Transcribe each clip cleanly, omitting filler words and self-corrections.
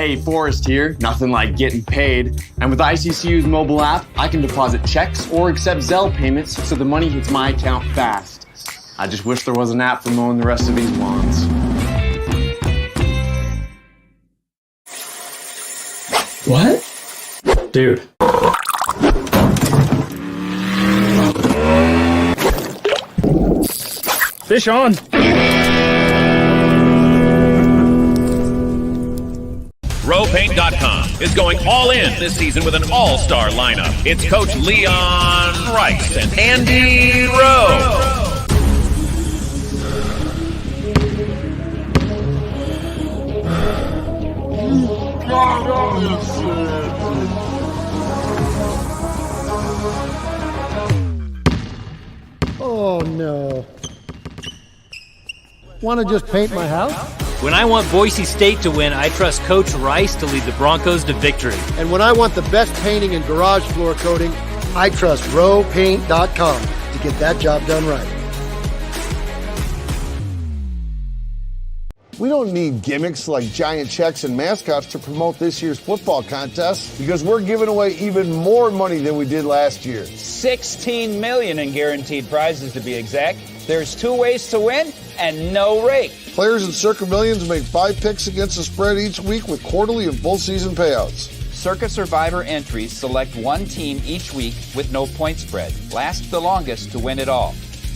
Hey, Forrest here. Nothing like getting paid. And with ICCU's mobile app, I can deposit checks or accept Zelle payments so the money hits my account fast. I just wish there was an app for mowing the rest of these lawns. What? Dude. Fish on. RowPaint.com is going all in this season with an all-star lineup. It's Coach Leon Rice and Andy Rowe. Oh no. Want to just paint my house? When I want Boise State to win, I trust Coach Rice to lead the Broncos to victory. And when I want the best painting and garage floor coating, I trust RowPaint.com to get that job done right. We don't need gimmicks like giant checks and mascots to promote this year's football contest because we're giving away even more money than we did last year. $16 million in guaranteed prizes to be exact. There's 2 ways to win and no rake. Players in Circa Millions make 5 picks against the spread each week with quarterly and full season payouts. Circa Survivor entries select one team each week with no point spread. Last the longest to win it all.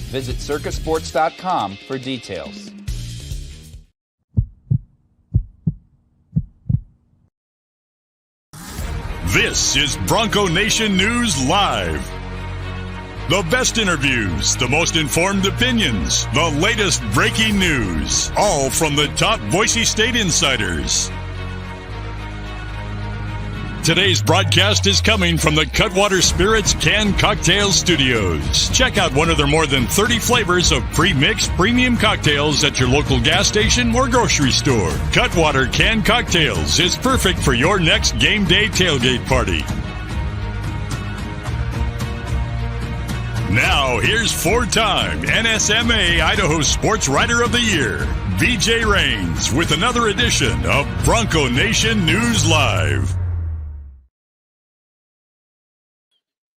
Visit circasports.com for details. This is Bronco Nation News Live. The best interviews, the most informed opinions, the latest breaking news, all from the top Boise State insiders. Today's broadcast is coming from the Cutwater Spirits Canned Cocktail Studios. Check out one of their more than 30 flavors of pre-mixed premium cocktails at your local gas station or grocery store. Cutwater Canned Cocktails is perfect for your next game day tailgate party. Now, here's 4-time NSMA Idaho Sports Writer of the Year, BJ Rains, with another edition of Bronco Nation News Live.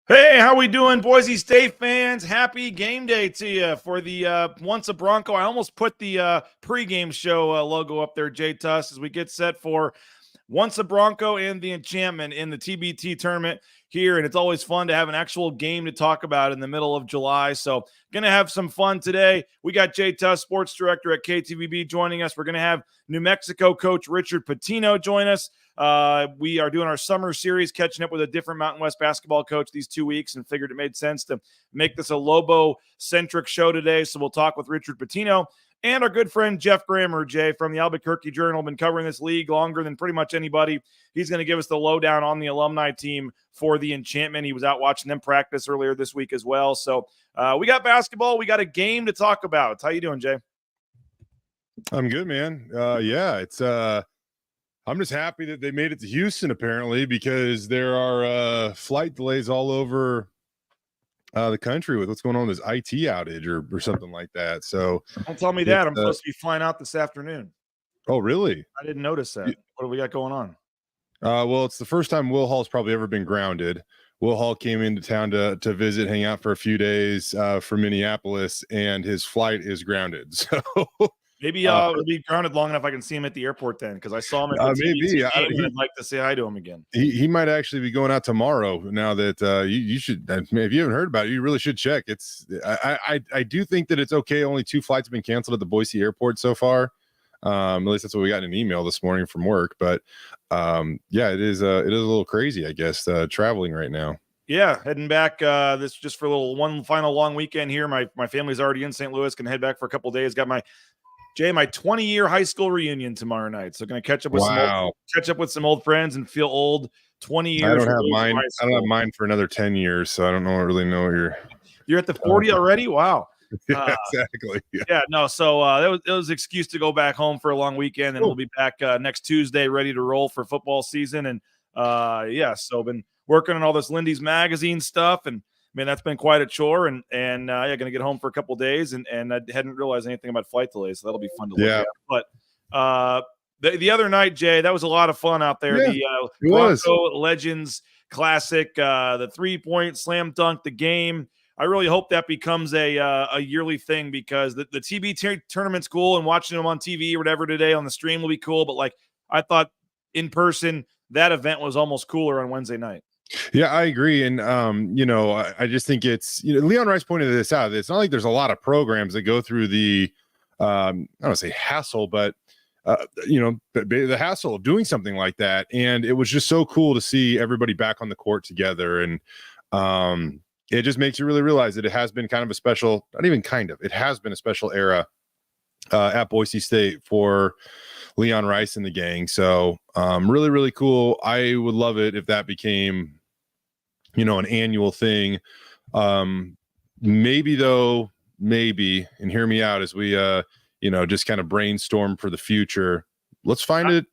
Hey, how we doing, Boise State fans? Happy game day to you for the Once a Bronco. I almost put the pregame show logo up there, Jay Tust, as we get set for Once a Bronco and the Enchantment in the TBT tournament here, and it's always fun to have an actual game to talk about in the middle of July. So going to have some fun today. We got Jay Tust, sports director at KTVB, joining us. We're going to have New Mexico coach Richard Pitino join us. We are doing our summer series, catching up with a different Mountain West basketball coach these 2 weeks, and figured it made sense to make this a Lobo-centric show today. So we'll talk with Richard Pitino and our good friend Geoff Grammer, Jay, from the Albuquerque Journal, been covering this league longer than pretty much anybody. He's going to give us the lowdown on the alumni team for the Enchantment. He was out watching them practice earlier this week as well. So we got basketball. We got a game to talk about. How you doing, Jay? I'm good, man. Yeah, it's I'm just happy that they made it to Houston, apparently, because there are flight delays all over the country with what's going on with this IT outage or something like that. So don't tell me that. I'm supposed to be flying out this afternoon. Oh, really? I didn't notice that. What do we got going on? Well, it's the first time Will Hall's probably ever been grounded. Will Hall came into town to visit, hang out for a few days from Minneapolis, and his flight is grounded. So maybe it'll be grounded long enough I can see him at the airport then, because I saw him at the maybe. I'd like to say hi to him again. He might actually be going out tomorrow. Now that you should, if you haven't heard about it, you really should check. It's I do think that it's okay. Only 2 flights have been canceled at the Boise airport so far. At least that's what we got in an email this morning from work. But yeah, it is a little crazy, I guess, traveling right now. Yeah, heading back this just for a little one final long weekend here. My family's already in St. Louis, can head back for a couple of days. Got my 20-year high school reunion tomorrow night. So going to catch up with some old friends and feel old. 20 years. I don't have mine for another 10 years, so I don't really know what you're at the 40 already. Wow. Yeah, exactly. Yeah, no. So it was an excuse to go back home for a long weekend, and we'll be back next Tuesday, ready to roll for football season. And so been working on all this Lindy's magazine stuff, and man, that's been quite a chore. And going to get home for a couple of days, and I hadn't realized anything about flight delays, so that'll be fun to look at. But The other night, Jay, that was a lot of fun out there. Yeah, The it was. Bronco Legends Classic, the 3-point slam dunk, the game. I really hope that becomes a yearly thing, because the TBT tournament's cool, and watching them on TV or whatever today on the stream will be cool. But like, I thought in person, that event was almost cooler on Wednesday night. Yeah, I agree. And, I just think it's, Leon Rice pointed this out. It's not like there's a lot of programs that go through the, I don't want to say hassle, but, the hassle of doing something like that. And it was just so cool to see everybody back on the court together. And it just makes you really realize that it has been kind of a special, not even kind of, it has been a special era at Boise State for Leon Rice and the gang. So really, really cool. I would love it if that became, an annual thing. Maybe, and hear me out as we, just kind of brainstorm for the future. Let's find a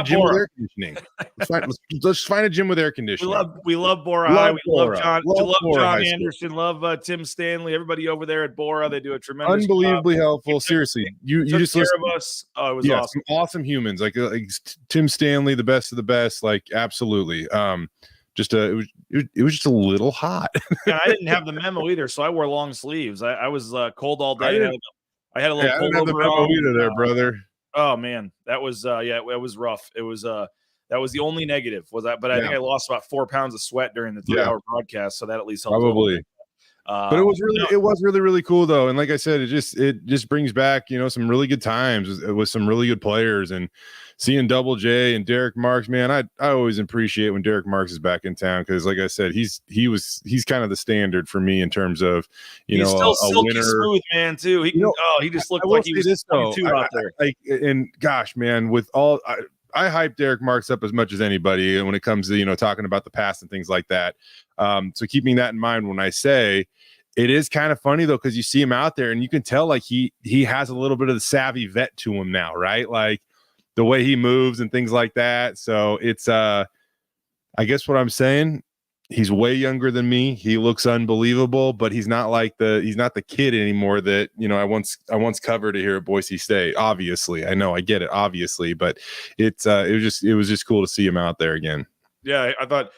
gym with air conditioning. Let's find a gym with air conditioning. We love Bora High. We love John Bora Anderson. Love Tim Stanley. Everybody over there at Bora. They do a tremendous unbelievably job. helpful. Seriously, you just care listen of us. Oh, it was awesome. Some awesome humans like Tim Stanley, the best of the best. Like absolutely. It was just a little hot. Yeah, I didn't have the memo either, so I wore long sleeves. I was cold all day. I had a little pullover on either there, brother. Oh man, that was it was rough. It was that was the only negative was that, but I think I lost about 4 pounds of sweat during the 3-hour broadcast, so that at least helped. Probably. But it was really, really cool though. And like I said, it just brings back, some really good times with some really good players, and seeing Double J and Derek Marks, man, I always appreciate when Derek Marks is back in town. Cause like I said, he's kind of the standard for me in terms of, he's still a winner. Smooth, man, too. He just looked like he was 22 out there. And gosh, man, with all, I hype Derek Marks up as much as anybody when it comes to, talking about the past and things like that. So keeping that in mind when I say it is kind of funny though, because you see him out there and you can tell like he has a little bit of the savvy vet to him now, right? Like the way he moves and things like that. So it's I guess what I'm saying, he's way younger than me. He looks unbelievable, but he's not the kid anymore that, I once covered here at Boise State. Obviously, I know, I get it, obviously, but it was just cool to see him out there again. Yeah, I thought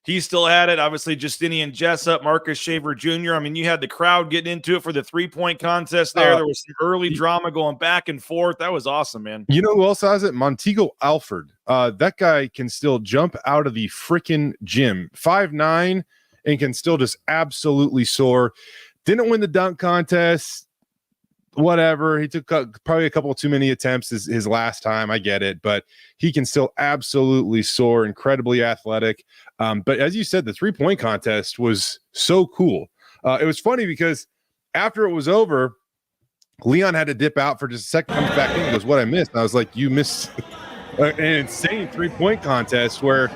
he still had it. Obviously, Justinian Jessup, Marcus Shaver Jr. I mean, you had the crowd getting into it for the 3-point contest there. There was some early drama going back and forth. That was awesome, man. You know who else has it? Montego Alford. That guy can still jump out of the freaking gym. 5'9", and can still just absolutely soar. Didn't win the dunk contest. Whatever. He took probably a couple too many attempts his last time. I get it, but he can still absolutely soar, incredibly athletic. But as you said, the 3-point contest was so cool. It was funny because after it was over, Leon had to dip out for just a second, comes back in and goes, "What I missed?" And I was like, "You missed an insane 3-point contest where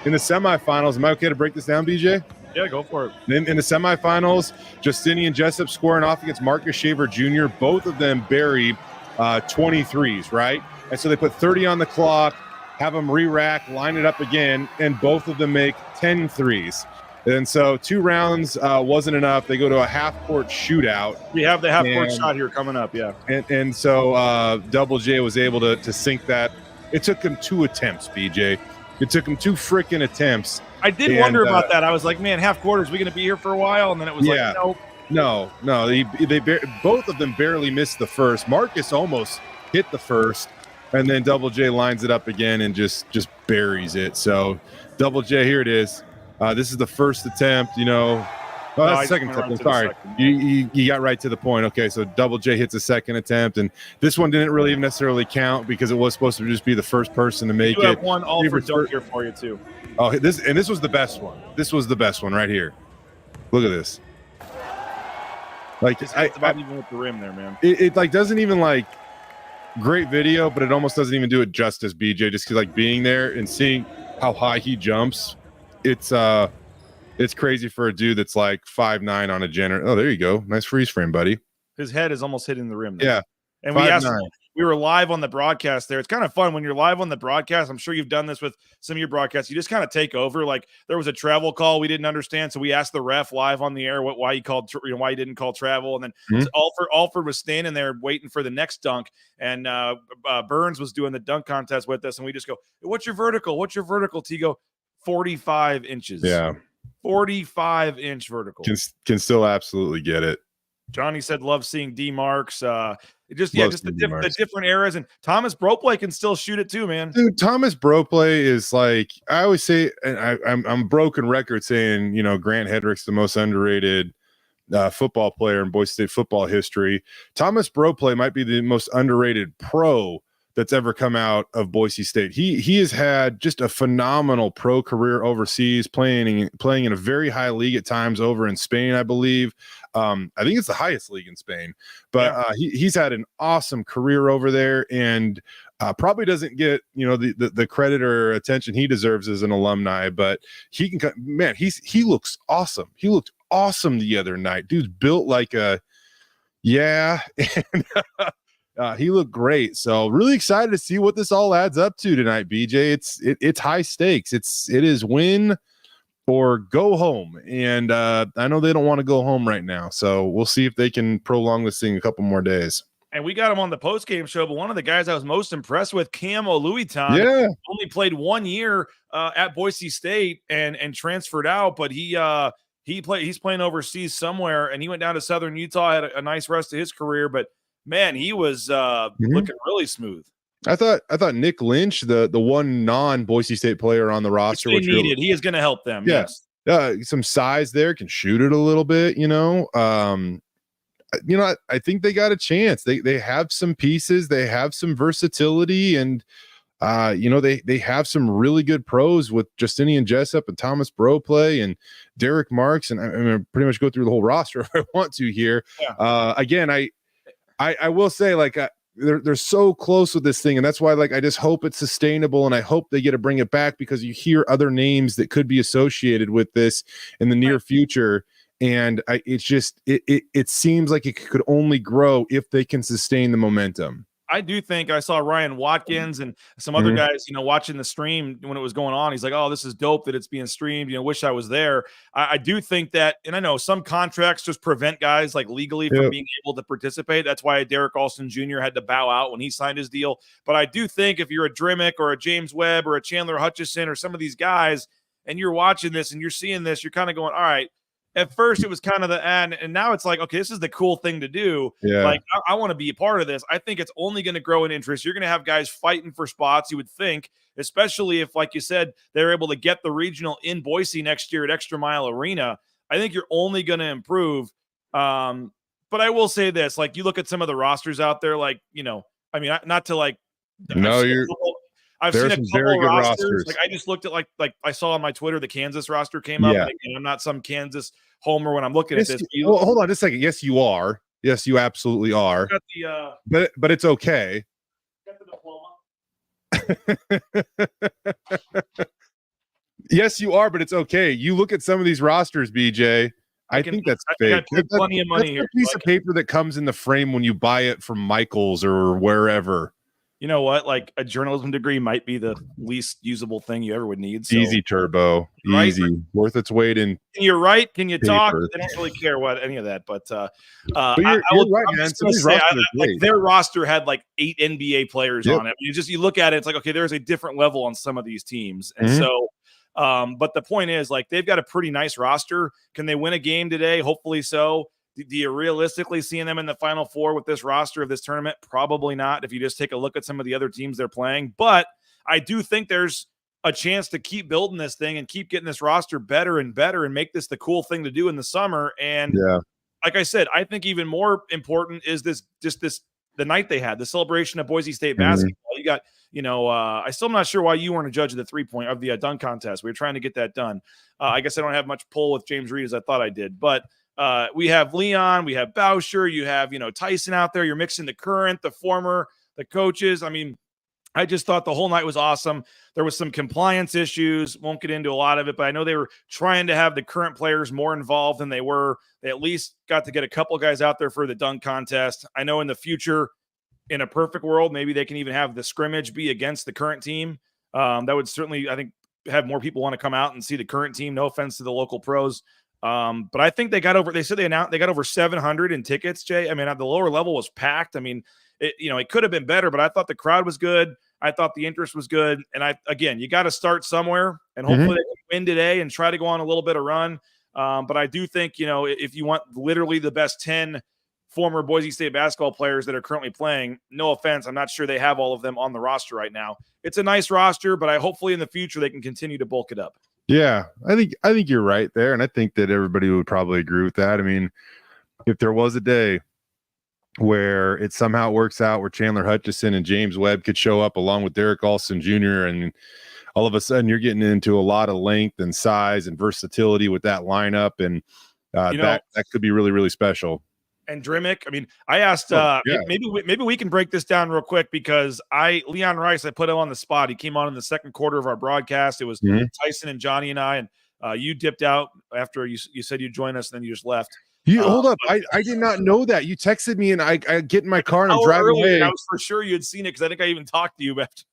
in the semifinals." Am I okay to break this down, BJ? Yeah, go for it. Then in the semifinals, Justinian Jessup scoring off against Marcus Shaver Jr. Both of them bury 23s, right? And so they put 30 on the clock, have them re-rack, line it up again, and both of them make 10 threes. And so 2 rounds wasn't enough. They go to a half-court shootout. We have the half-court shot here coming up, yeah. And so Double J was able to sink that. It took him 2 attempts, BJ. It took him 2 freaking attempts. I did wonder about that. I was like, man, half quarters, we going to be here for a while? And then it was like, nope. No. Both of them barely missed the first. Marcus almost hit the first, and then Double J lines it up again and just buries it. So Double J, here it is. This is the first attempt, Oh, that's the second attempt. I'm sorry. You got right to the point. Okay, so Double J hits a second attempt, and this one didn't really even necessarily count because it was supposed to just be the first person to make it. You have one all for dunk here for you, too. Oh, this was the best one. This was the best one right here. Look at this. Like it's about even with the rim there, man. It like doesn't even like great video, but it almost doesn't even do it justice, BJ. Just because like being there and seeing how high he jumps, it's crazy for a dude that's like 5'9" on a Oh, there you go. Nice freeze frame, buddy. His head is almost hitting the rim there. Yeah. And we were live on the broadcast there. It's kind of fun when you're live on the broadcast. I'm sure you've done this with some of your broadcasts. You just kind of take over. Like there was a travel call we didn't understand, so we asked the ref live on the air why he didn't call travel, and then Alford was standing there waiting for the next dunk, and Burns was doing the dunk contest with us, and we just go, "What's your vertical? What's your vertical?" Tigo, 45 inches. Yeah. 45-inch vertical. Can still absolutely get it. Johnny said, love seeing D Marks. Just the different eras. And Thomas Bropley can still shoot it too, man. Dude, Thomas Bropley is like, I always say, and I'm broken record saying, Grant Hedrick's the most underrated football player in Boise State football history. Thomas Bropley might be the most underrated pro that's ever come out of Boise State. He has had just a phenomenal pro career overseas, playing in a very high league at times over in Spain, I believe. I think it's the highest league in Spain, but he's had an awesome career over there, and probably doesn't get the credit or attention he deserves as an alumni. But he can, man, he looks awesome. He looked awesome the other night. Dude's built like a and he looked great. So really excited to see what this all adds up to tonight, BJ. It's high stakes. It is win or go home. And I know they don't want to go home right now. So we'll see if they can prolong this thing a couple more days. And we got him on the post-game show, but one of the guys I was most impressed with, Cam Oluitan, only played 1 year at Boise State and transferred out, but he's playing overseas somewhere, and he went down to Southern Utah, had a nice rest of his career, but man, he was looking really smooth. I thought Nick Lynch, the one non-Boise State player on the roster, which needed, he is going to help them. Yes. Some size there, can shoot it a little bit. I think they got a chance. They have some pieces, they have some versatility, and they have some really good pros with Justinian Jessup and Thomas Bropley and Derek Marks, and I'm going to pretty much go through the whole roster if I want to here. Again, I will say, like, they're so close with this thing, and that's why, like, I just hope it's sustainable, and I hope they get to bring it back, because you hear other names that could be associated with this in the near future, and it seems like it could only grow if they can sustain the momentum. I do think I saw Ryan Watkins and some other guys, watching the stream when it was going on. He's like, "Oh, this is dope that it's being streamed. Wish I was there." I do think that, and I know some contracts just prevent guys like legally from being able to participate. That's why Derek Alston Jr. had to bow out when he signed his deal. But I do think if you're a Drimmick or a James Webb or a Chandler Hutchison or some of these guys, and you're watching this and you're seeing this, you're kind of going, all right. At first, it was kind of the end, and now it's like, okay, this is the cool thing to do. Yeah. Like, I want to be a part of this. I think it's only going to grow in interest. You're going to have guys fighting for spots, you would think, especially if, like you said, they're able to get the regional in Boise next year at Extra Mile Arena. I think you're only going to improve. But I will say this, like, you look at some of the rosters out there, like, not to like. I've seen a couple very good rosters. Like, I just looked at like I saw on my Twitter the Kansas roster came up. And I'm not some Kansas homer when I'm looking at this. Hold on just a second. Yes, you are. Yes, you absolutely are. Got the, but it's okay. Got the diploma. Yes, you are, but it's okay. You look at some of these rosters, BJ. I think that's fake. Plenty of money here. A piece of paper that comes in the frame when you buy it from Michael's or wherever. You know what? Like, a journalism degree might be the least usable thing you ever would need. So. Easy, Turbo. Right? Easy. Worth its weight in. You're right. Can you paper. Talk? They don't really care what any of that. But you're right, man. Their roster had like 8 NBA players on it. You look at it, it's like, okay, there's a different level on some of these teams. And so, but the point is, like, they've got a pretty nice roster. Can they win a game today? Hopefully so. Do you realistically seeing them in the Final Four with this roster of this tournament? Probably not, if you just take a look at some of the other teams they're playing. But I do think there's a chance to keep building this thing and keep getting this roster better and better and make this the cool thing to do in the summer. And like I said, I think even more important is the night they had, the celebration of Boise State basketball. You got, I still am not sure why you weren't a judge of the 3-point of the dunk contest. We were trying to get that done. I guess I don't have much pull with James Reed as I thought I did, but we have Leon, we have Boucher, you have, Tyson out there. You're mixing the current, the former, the coaches. I mean, I just thought the whole night was awesome. There was some compliance issues. Won't get into a lot of it, but I know they were trying to have the current players more involved than they were. They at least got to get a couple guys out there for the dunk contest. I know in the future, in a perfect world, maybe they can even have the scrimmage be against the current team. That would certainly, I think, have more people want to come out and see the current team. No offense to the local pros. But I think they got over, they said they got over 700 in tickets, Jay. I mean, the lower level was packed. I mean, it could have been better, but I thought the crowd was good. I thought the interest was good. And again, you got to start somewhere, and hopefully they can win today and try to go on a little bit of run. But I do think, if you want literally the best 10 former Boise State basketball players that are currently playing, no offense, I'm not sure they have all of them on the roster right now. It's a nice roster, but hopefully in the future they can continue to bulk it up. Yeah, I think you're right there, and I think that everybody would probably agree with that. I mean, if there was a day where it somehow works out where Chandler Hutchison and James Webb could show up along with Derek Olson Jr., and all of a sudden you're getting into a lot of length and size and versatility with that lineup, and that could be really, really special. And Drimmick, I mean, I asked, maybe we can break this down real quick, because Leon Rice, I put him on the spot. He came on in the second quarter of our broadcast. It was Tyson and Johnny and I, and you dipped out after you said you'd join us, and then you just left. Hold up. I did not know that. You texted me, and I get in my car and I'm driving away. I was for sure you had seen it, because I think I even talked to you after.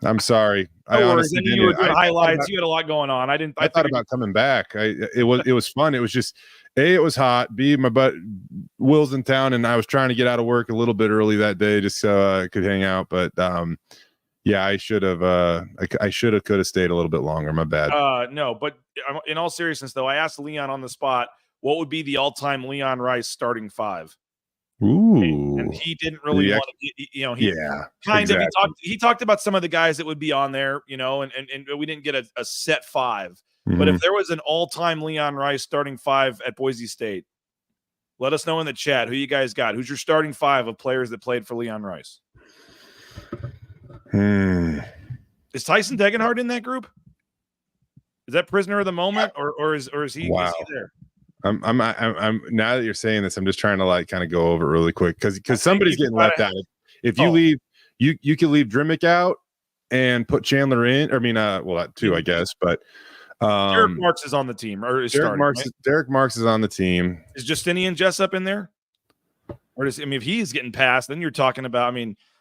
I'm sorry. I honestly didn't. You were doing highlights. You had a lot going on. I thought about coming back. It was fun. It was just A, it was hot. B, my butt Will's in town, and I was trying to get out of work a little bit early that day just so I could hang out. But yeah, I should have. Could have stayed a little bit longer. My bad. No, but in all seriousness, though, I asked Leon on the spot, what would be the all-time Leon Rice starting five? Ooh, and he didn't really want to. He talked about some of the guys that would be on there, and we didn't get a set five. But if there was an all-time Leon Rice starting five at Boise State, let us know in the chat who you guys got. Who's your starting five of players that played for Leon Rice? Is Tyson Degenhardt in that group? Is that prisoner of the moment, or is he? Wow. Is he there? I'm now that you're saying this, I'm just trying to kind of go over it really quick because somebody's getting left out. If you leave, you can leave Drimmick out and put Chandler in. I mean, that too, I guess. But Derek Marks is on the team, or is Derek Marks is on the team. Is Justinian Jessup in there? Or if he's getting passed, then you're talking about.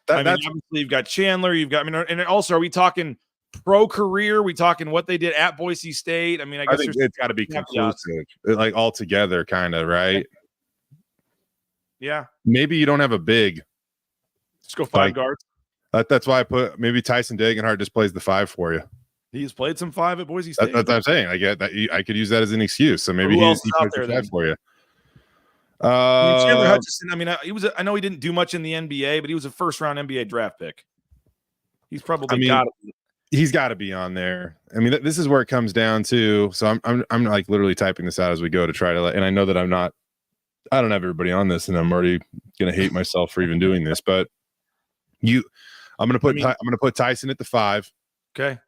Obviously you've got Chandler, and also are we talking pro career? We talking what they did at Boise State? I guess think it's got to be conclusive, altogether, kind of, right? Yeah. Maybe you don't have a big. Just go five guards. That's why I put maybe Tyson Degenhardt just plays the five for you. He's played some five at Boise State. That's what I'm saying. I get that. I could use that as an excuse. So maybe he plays the five for you. Chandler Hutchison. I know he didn't do much in the NBA, but he was a first-round NBA draft pick. He's probably He's got to be on there. This is where it comes down to. So I'm literally typing this out as we go to try to and I know that I don't have everybody on this, and I'm already gonna hate myself for even doing this. But I'm gonna put Tyson at the five. Okay.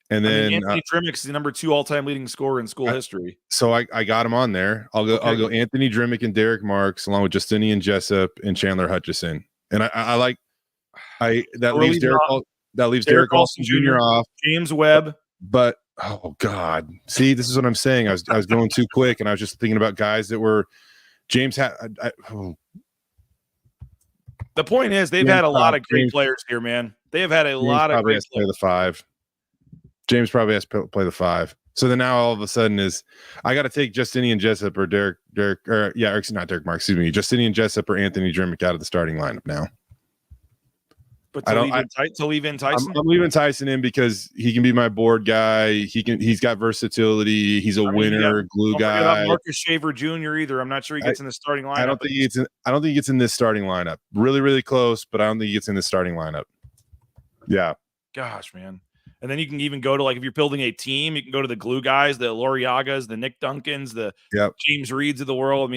And then Anthony Drimmick is the number 2 all-time leading scorer in school history. So I got him on there. I'll go Anthony Drimmick and Derek Marks along with Justinian Jessup and Chandler Hutchison. And that leaves Derek Olson Jr. off. James Webb. But oh God. See, this is what I'm saying. I was going too quick, and I was just thinking about guys that were James had The point is they've had a lot of great players here, man. They have had a lot of great players. Play the five. James probably has to play the five. So then now all of a sudden I got to take Justinian Jessup or not Derek Marks, excuse me, Justinian Jessup or Anthony Drimmick out of the starting lineup now. But to leave in Tyson? I'm leaving Tyson in because he can be my board guy. He's got versatility. He's a winner, glue guy. Marcus Shaver Jr. either. I'm not sure he gets in the starting lineup. I don't think he gets in this starting lineup. Really, really close, but I don't think he gets in the starting lineup. Yeah. Gosh, man. And then you can even go to if you're building a team, you can go to the glue guys, the Loriagas, the Nick Duncans, the James Reeds of the world.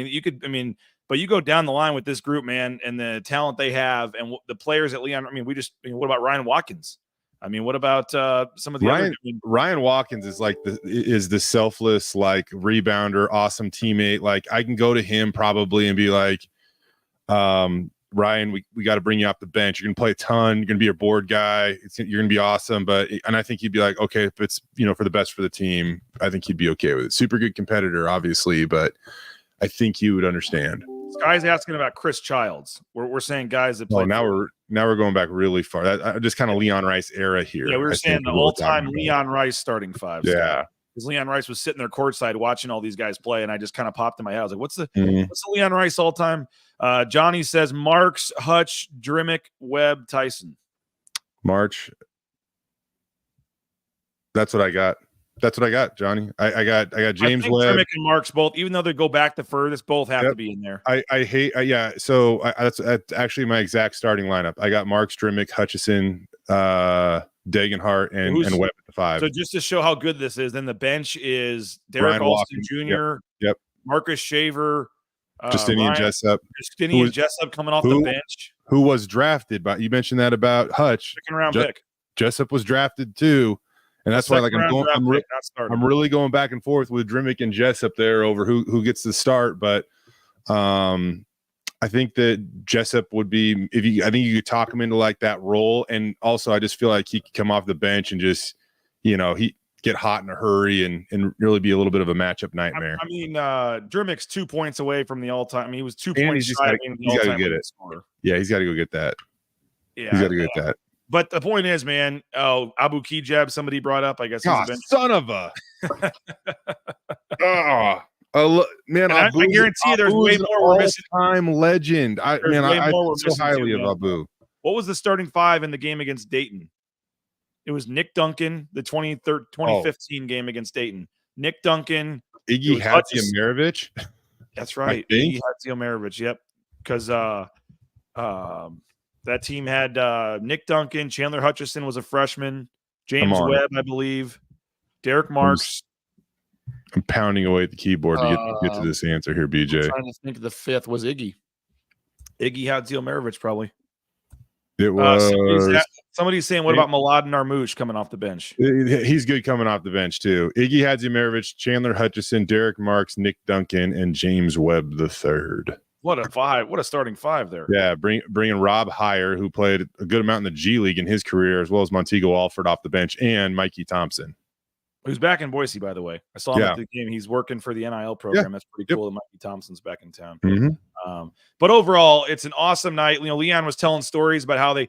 But you go down the line with this group, man, and the talent they have, and the players at Leon. What about Ryan Watkins? What about some of the Ryan Watkins is the selfless rebounder, awesome teammate. I can go to him probably and be like, Ryan, we got to bring you off the bench. You're gonna play a ton. You're gonna be our board guy. You're gonna be awesome. And I think he'd be like, okay, if it's for the best for the team, I think he'd be okay with it. Super good competitor, obviously, but I think he would understand. Guy's asking about Chris Childs. We're saying guys that play. Oh, now we're going back really far. Just kind of Leon Rice era here. Yeah, we were saying the all-time Leon Rice starting five. Yeah, because Leon Rice was sitting there courtside watching all these guys play, and I just kind of popped in my head. I was like, "What's the Leon Rice all-time?" Johnny says Marks, Hutch, Drimmick, Webb, Tyson. March. That's what I got. That's what I got, Johnny. I got James Webb. Drimmick and Marks both, even though they go back the furthest, both have to be in there. I hate. So that's actually my exact starting lineup. I got Marks, Drimmick, Hutchison, Degenhart, and Webb at the 5. So just to show how good this is, then the bench is Derek Alston Jr. Yep. Marcus Shaver, Justinian Jessup. Justinian Jessup coming off the bench. Who was drafted by? You mentioned that about Hutch. Second round pick. Jessup was drafted too. And that's why, I'm really going back and forth with Drimmick and Jessup there over who gets the start. But I think that Jessup would be, I think you could talk him into like that role. And also, I just feel like he could come off the bench and just, he get hot in a hurry and really be a little bit of a matchup nightmare. I mean, Drimmick's 2 points away from the all-time. I mean, he was 2 points shy. He's got to get it. Yeah, he's got to go get that. Yeah, he's got to get that. But the point is, man, Abu Kijab, somebody brought up, I guess. Son of a. Man, I guarantee you there's way more we're missing. All-time legend. I think so highly of Abu. What was the starting 5 in the game against Dayton? It was Nick Duncan, the 2015 game against Dayton. Nick Duncan. Iggy Hadziomировich. That's right. Iggy Hadziomировich, yep. Because that team had Nick Duncan, Chandler Hutchison was a freshman, James Webb, I believe, Derek Marks. I'm pounding away at the keyboard to get to this answer here, BJ. I'm trying to think the 5th was Iggy. Iggy Hadziomировich, probably. It was somebody's saying, what about Mladen Armouche coming off the bench? He's good coming off the bench too. Iggy Hadziomировich, Chandler Hutchison, Derek Marks, Nick Duncan, and James Webb III. What a 5! What a starting 5 there. Yeah, bringing Rob Heyer, who played a good amount in the G League in his career, as well as Montego Alford off the bench, and Mikey Thompson, who's back in Boise, by the way. I saw him at the game. He's working for the NIL program. Yeah. That's pretty cool that Mikey Thompson's back in town. But overall, it's an awesome night. Leon was telling stories about how they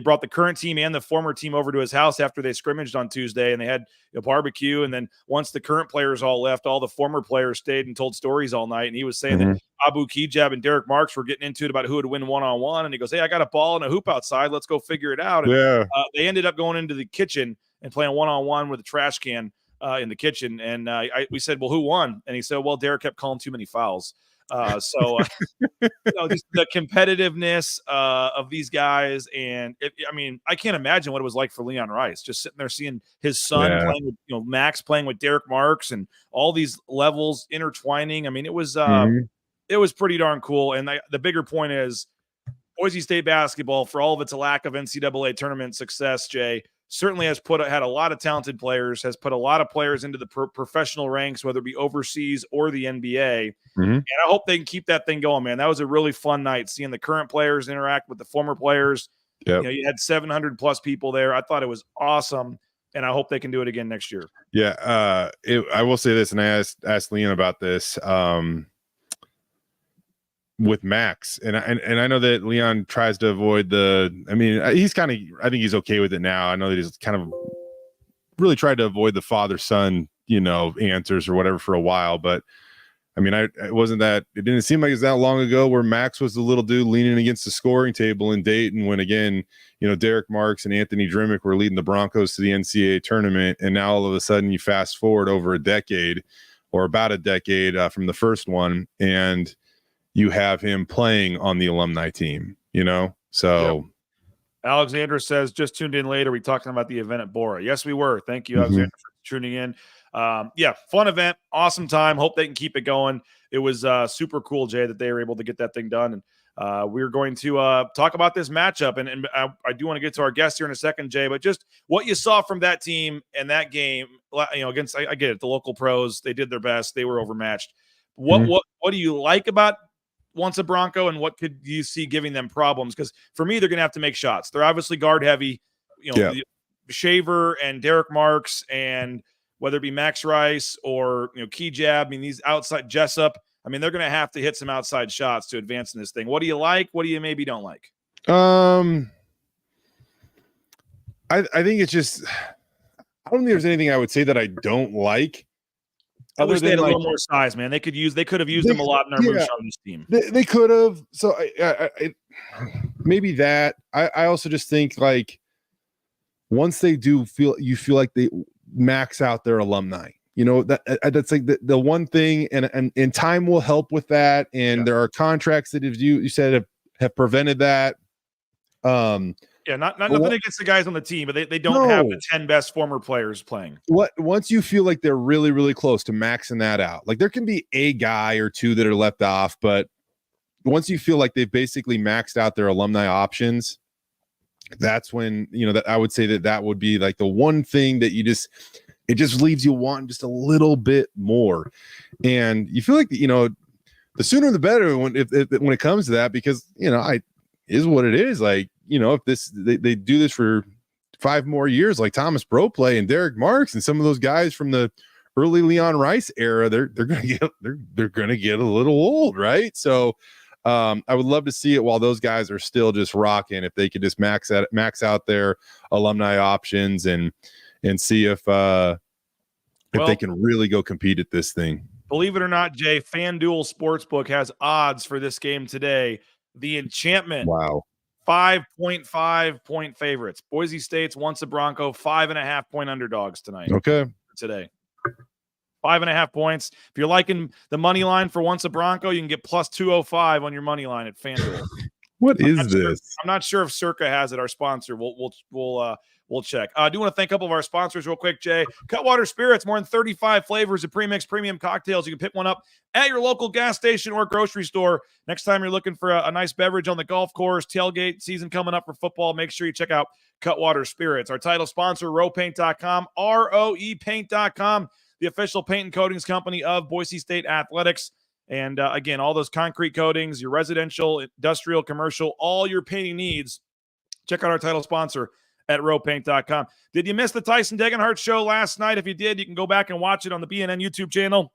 brought the current team and the former team over to his house after they scrimmaged on Tuesday, and they had a barbecue. And then once the current players all left, all the former players stayed and told stories all night. And he was saying that Abu Kijab and Derek Marks were getting into it about who would win one-on-one. And he goes, "Hey, I got a ball and a hoop outside. Let's go figure it out." And they ended up going into the kitchen and playing one-on-one with a trash can in the kitchen. And we said, "Well, who won?" And he said, "Well, Derek kept calling too many fouls." Just the competitiveness of these guys. And I can't imagine what it was like for Leon Rice, just sitting there seeing his son playing with, Max playing with Derek Marks and all these levels intertwining. I mean, it was pretty darn cool. And the bigger point is Boise State basketball, for all of its lack of NCAA tournament success, Jay, certainly has had a lot of talented players, has put a lot of players into the professional ranks, whether it be overseas or the NBA. And I hope they can keep that thing going, man. That was a really fun night, seeing the current players interact with the former players. You had 700 plus people there. I thought it was awesome, and I hope they can do it again next year. Yeah. I will say this, and I asked Leon about this with Max, and I know that Leon tries to avoid he's kind of, I think he's okay with it now. I know that he's kind of really tried to avoid the father-son, answers or whatever for a while, but it didn't seem like it's that long ago where Max was the little dude leaning against the scoring table in Dayton when, again, Derek Marks and Anthony Drimmick were leading the Broncos to the NCAA tournament. And now all of a sudden you fast forward over a decade or about a decade from the first one, and you have him playing on the alumni team, So yep. Alexandra says, just tuned in later. We talking about the event at Bora. Yes, we were. Thank you, Alexandra, for tuning in. Fun event. Awesome time. Hope they can keep it going. It was super cool, Jay, that they were able to get that thing done. And we're going to talk about this matchup. And I do want to get to our guest here in a second, Jay, but just what you saw from that team and that game, against, I get it, the local pros, they did their best. They were overmatched. What do you like about once a Bronco, and what could you see giving them problems? Because for me, they're going to have to make shots. They're obviously guard heavy, Shaver and Derek Marks, and whether it be Max Rice or Kijab, these outside Jessup. I mean, they're going to have to hit some outside shots to advance in this thing. What do you like? What do you maybe don't like? I think it's just, I don't think there's anything I would say that I don't like. I wish they had a little more size, man. They could have used them a lot in their moves on this team. They could have. So I maybe that. I also just think like once they do feel like they max out their alumni, that's like the one thing, and time will help with that. And there are contracts that, as you said, have prevented that. Not nothing against the guys on the team, but they don't have the 10 best former players playing. Once you feel like they're really, really close to maxing that out, like there can be a guy or two that are left off, but once you feel like they've basically maxed out their alumni options, that's when, that I would say that would be like the one thing that it just leaves you wanting just a little bit more. And you feel like, the sooner the better when it comes to that, because, is what it is. Like, if they do this for 5 more years, like Thomas Broplay and Derek Marks and some of those guys from the early Leon Rice era, they're gonna get a little old, right? So I would love to see it while those guys are still just rocking. If they could just max out their alumni options and see if they can really go compete at this thing. Believe it or not, Jay, FanDuel Sportsbook has odds for this game today. The Enchantment. Wow. 5.5 point favorites. Boise State's once a Bronco, 5.5 point underdogs tonight. Okay. Today. 5.5 points. If you're liking the money line for once a Bronco, you can get plus 205 on your money line at FanDuel. What is this? I'm not sure if Circa has it, our sponsor. We'll check. I do want to thank a couple of our sponsors real quick, Jay. Cutwater Spirits, more than 35 flavors of pre-mixed premium cocktails. You can pick one up at your local gas station or grocery store. Next time you're looking for a nice beverage on the golf course, tailgate season coming up for football, make sure you check out Cutwater Spirits. Our title sponsor, roepaint.com, roepaint.com, the official paint and coatings company of Boise State Athletics. And again, all those concrete coatings, your residential, industrial, commercial, all your painting needs, check out our title sponsor at roepaint.com. Did you miss the Tyson Degenhart show last night? If you did, you can go back and watch it on the BNN YouTube channel.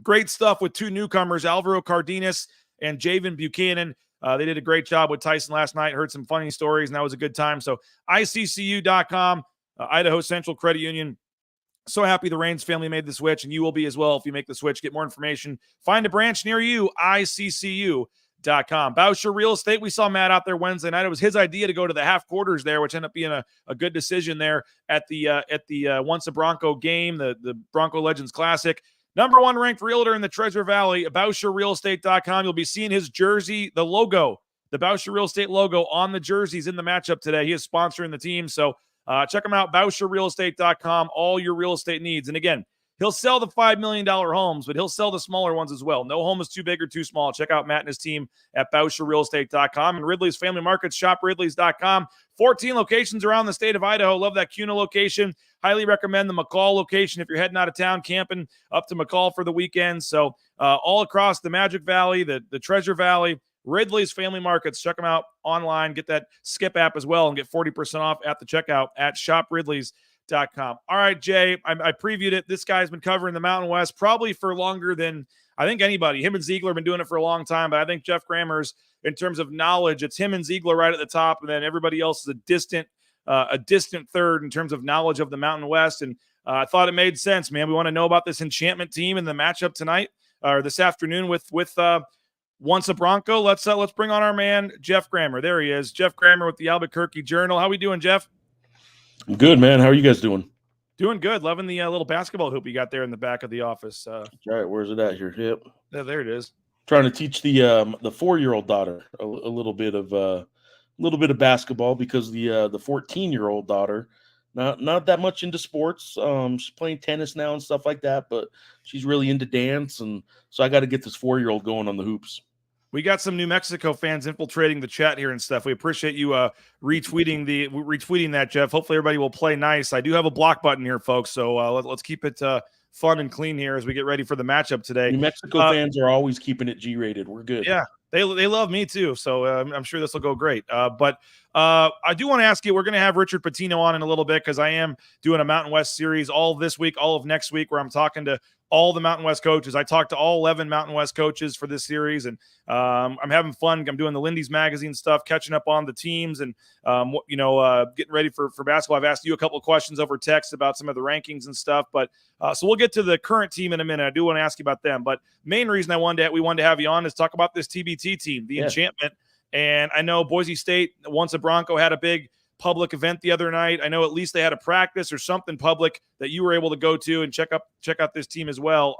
Great stuff with 2 newcomers, Alvaro Cardenas and Javen Buchanan. They did a great job with Tyson last night. Heard some funny stories, and that was a good time. So ICCU.com, Idaho Central Credit Union. So happy the Raines family made the switch, and you will be as well if you make the switch. Get more information. Find a branch near you, ICCU.com. Bauscher Real Estate, we saw Matt out there Wednesday night. It was his idea to go to the half quarters there, which ended up being a good decision there at the Once a Bronco game, the Bronco Legends Classic. Number 1 ranked realtor in the Treasure Valley, BauscherRealEstate.com. You'll be seeing his jersey, the logo, the Bauscher Real Estate logo on the jerseys in the matchup today. He is sponsoring the team, so check him out, BauscherRealEstate.com, all your real estate needs. And again, he'll sell the $5 million homes, but he'll sell the smaller ones as well. No home is too big or too small. Check out Matt and his team at BauscherRealEstate.com and Ridley's Family Markets, ShopRidleys.com. 14 locations around the state of Idaho. Love that Kuna location. Highly recommend the McCall location if you're heading out of town camping up to McCall for the weekend. So all across the Magic Valley, the Treasure Valley, Ridley's Family Markets. Check them out online. Get that Skip app as well and get 40% off at the checkout at ShopRidleys.com. All right, Jay, I previewed it. This guy's been covering the Mountain West probably for longer than I think anybody. Him and Ziegler have been doing it for a long time, but I think Geoff Grammer's, in terms of knowledge, it's him and Ziegler right at the top, and then everybody else is a distant third in terms of knowledge of the Mountain West. And I thought it made sense, man. We want to know about this Enchantment team and the matchup tonight or this afternoon with Once a Bronco. Let's bring on our man Geoff Grammer. There he is, Geoff Grammer with the Albuquerque Journal. How we doing, Jeff? Good, man. How are you guys doing? Doing good. Loving the little basketball hoop you got there in the back of the office. All right, where's it at here? Yep. There it is. Trying to teach the 4-year-old daughter a little bit of basketball because the 14-year-old daughter not that much into sports. She's playing tennis now and stuff like that, but she's really into dance, and so I got to get this 4-year-old going on the hoops. We got some New Mexico fans infiltrating the chat here and stuff. We appreciate you retweeting that, Jeff. Hopefully everybody will play nice. I do have a block button here, folks, so let's keep it fun and clean here as we get ready for the matchup today. New Mexico fans are always keeping it G-rated. We're good. Yeah, they love me too, so I'm sure this will go great. But I do want to ask you, we're going to have Richard Pitino on in a little bit because I am doing a Mountain West series all this week, all of next week, where I'm talking to all the Mountain West coaches. I talked to all 11 Mountain West coaches for this series, and I'm having fun. I'm doing the Lindy's Magazine stuff, catching up on the teams, and getting ready for basketball. I've asked you a couple of questions over text about some of the rankings and stuff, but so we'll get to the current team in a minute. I do want to ask you about them, but main reason we wanted to have you on is talk about this TBT team, the Enchantment. And I know Boise State, once a Bronco, had a big public event the other night. I know at least they had a practice or something public that you were able to go to and check out this team as well.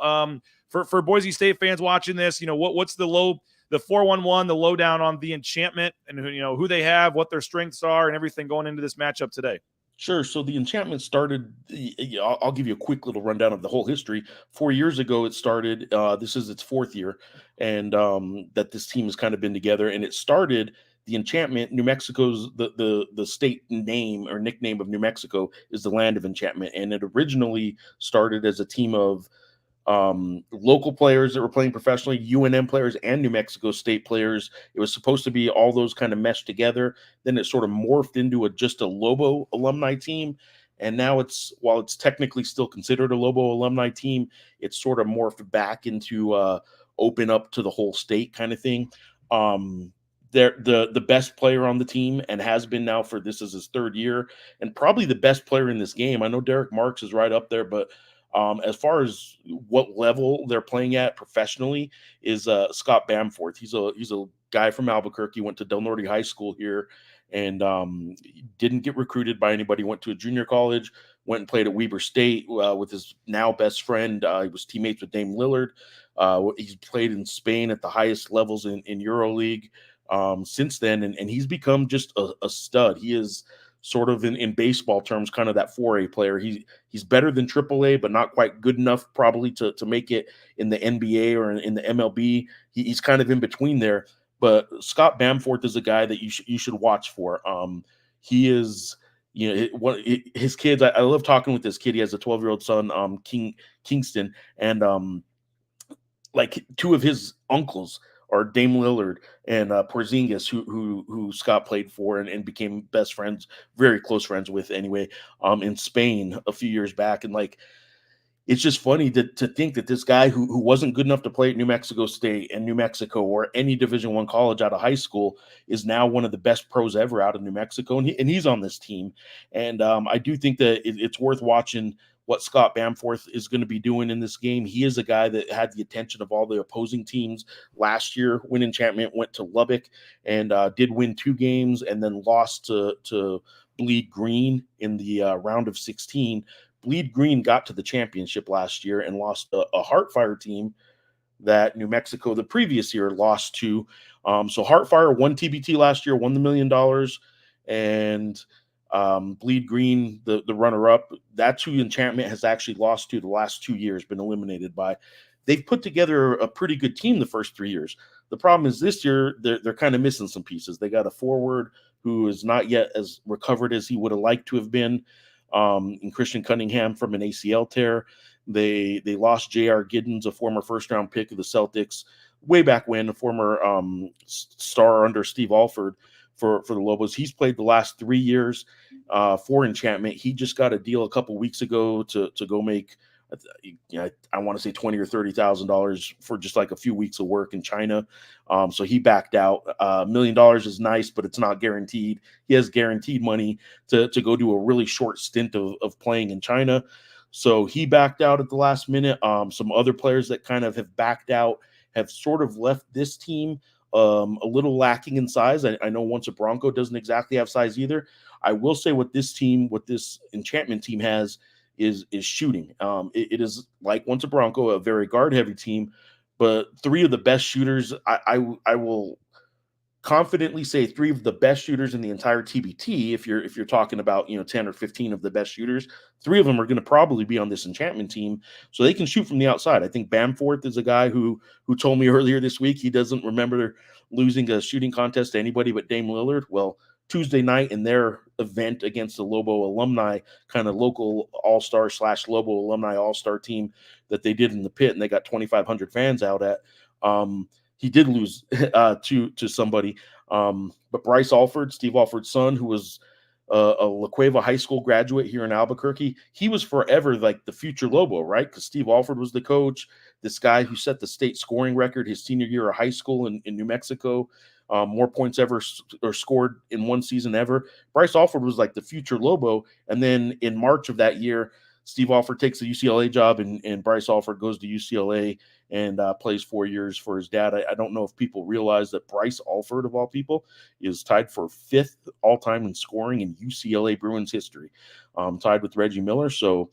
For Boise State fans watching this, what's the 411, the lowdown on the Enchantment, and who they have, what their strengths are, and everything going into this matchup today. Sure. So the Enchantment started, I'll give you a quick little rundown of the whole history. 4 years ago, it started, this is its 4th year, and that this team has kind of been together. And it started, the Enchantment, New Mexico's, the state name or nickname of New Mexico is the Land of Enchantment. And it originally started as a team of local players that were playing professionally, UNM players and New Mexico State players. It was supposed to be all those kind of meshed together. Then it sort of morphed into just a Lobo alumni team. And now while it's technically still considered a Lobo alumni team, it's sort of morphed back into open up to the whole state kind of thing. They're the best player on the team and has been now for this is his 3rd year, and probably the best player in this game. I know Derek Marks is right up there, but as far as what level they're playing at professionally is Scott Bamforth. He's a guy from Albuquerque, went to Del Norte High School here, and didn't get recruited by anybody. Went to a junior college, went and played at Weber State with his now best friend. He was teammates with Dame Lillard. He's played in Spain at the highest levels in EuroLeague since then, and he's become just a stud. He is sort of in baseball terms, kind of that 4A player. He's better than AAA, but not quite good enough probably to make it in the NBA or in the MLB. He's kind of in between there. But Scott Bamforth is a guy that you should watch for. He is, his kids. I love talking with this kid. He has a 12-year-old son, Kingston, and like 2 of his uncles are Dame Lillard and Porzingis, who Scott played for and became best friends, very close friends with anyway, in Spain a few years back. And like, it's just funny to think that this guy who wasn't good enough to play at New Mexico State and New Mexico or any Division I college out of high school is now one of the best pros ever out of New Mexico. And he's on this team. And I do think that it's worth watching what Scott Bamforth is going to be doing in this game. He is a guy that had the attention of all the opposing teams last year when Enchantment went to Lubbock and did win 2 games and then lost to Bleed Green in the round of 16. Bleed Green got to the championship last year and lost a Heartfire team that New Mexico the previous year lost to. So Heartfire won TBT last year, won the $1 million, and Bleed Green, the runner-up, that's who Enchantment has actually lost to the last 2 years, been eliminated by. They've put together a pretty good team the first 3 years. The problem is this year they're kind of missing some pieces. They got a forward who is not yet as recovered as he would have liked to have been, in Christian Cunningham from an ACL tear. They lost J.R. Giddens, a former first-round pick of the Celtics, way back when, a former star under Steve Alford for the Lobos. He's played the last 3 years for Enchantment. He just got a deal a couple weeks ago to go make, I want to say $20,000 or $30,000 for just like a few weeks of work in China. So he backed out. $1 million is nice, but it's not guaranteed. He has guaranteed money to go do a really short stint of playing in China. So he backed out at the last minute. Some other players that kind of have backed out have sort of left this team a little lacking in size. I know Once a Bronco doesn't exactly have size either. I will say what this Enchantment team has is shooting. It is like Once a Bronco, a very guard heavy team, but 3 of the best shooters, I will confidently say 3 of the best shooters in the entire TBT. If you're talking about 10 or 15 of the best shooters, 3 of them are going to probably be on this Enchantment team, so they can shoot from the outside. I think Bamforth is a guy who told me earlier this week he doesn't remember losing a shooting contest to anybody but Dame Lillard. Well, Tuesday night in their event against the Lobo alumni, kind of local all-star / Lobo alumni all-star team that they did in the pit, and they got 2,500 fans out at. He did lose to somebody, but Bryce Alford, Steve Alford's son, who was a La Cueva High School graduate here in Albuquerque. He was forever like the future Lobo, right? Because Steve Alford was the coach. This guy who set the state scoring record his senior year of high school in New Mexico, more points ever or scored in one season ever. Bryce Alford was like the future Lobo. And then in March of that year, Steve Alford takes the UCLA job, and Bryce Alford goes to UCLA and plays 4 years for his dad. I don't know if people realize that Bryce Alford, of all people, is tied for 5th all-time in scoring in UCLA Bruins history, tied with Reggie Miller. So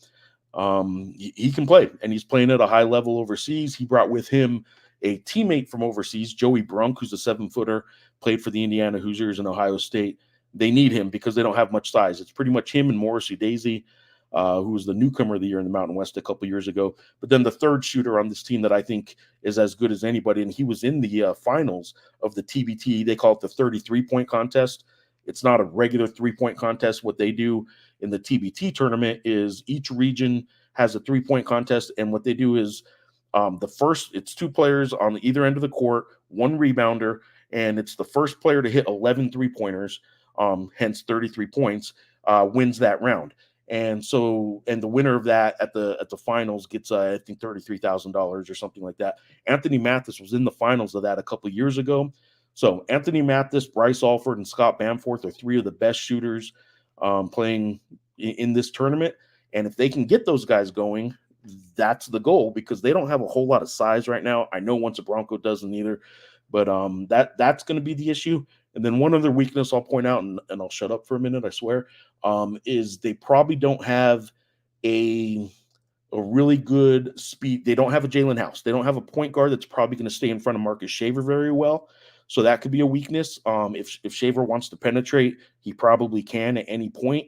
he can play, and he's playing at a high level overseas. He brought with him a teammate from overseas, Joey Brunk, who's a 7-footer, played for the Indiana Hoosiers and Ohio State. They need him because they don't have much size. It's pretty much him and Morrissey Daisy, who was the newcomer of the year in the Mountain West a couple years ago. But then the third shooter on this team that I think is as good as anybody, and he was in the finals of the TBT. They call it the 33-point contest. It's not a regular 3-point contest. What they do in the TBT tournament is each region has a 3-point contest, and what they do is it's 2 players on either end of the court, 1 rebounder, and it's the first player to hit 11 3-pointers, hence 33 points, wins that round. And the winner of that at the finals gets, I think, $33,000 or something like that. Anthony Mathis was in the finals of that a couple of years ago. So Anthony Mathis, Bryce Alford, and Scott Bamforth are 3 of the best shooters playing in this tournament. And if they can get those guys going, that's the goal, because they don't have a whole lot of size right now. I know Once a Bronco doesn't either, but that's going to be the issue. And then one other weakness I'll point out, and I'll shut up for a minute, I swear, is they probably don't have a really good speed. They don't have a Jalen House. They don't have a point guard that's probably going to stay in front of Marcus Shaver very well. So that could be a weakness. If Shaver wants to penetrate, he probably can at any point.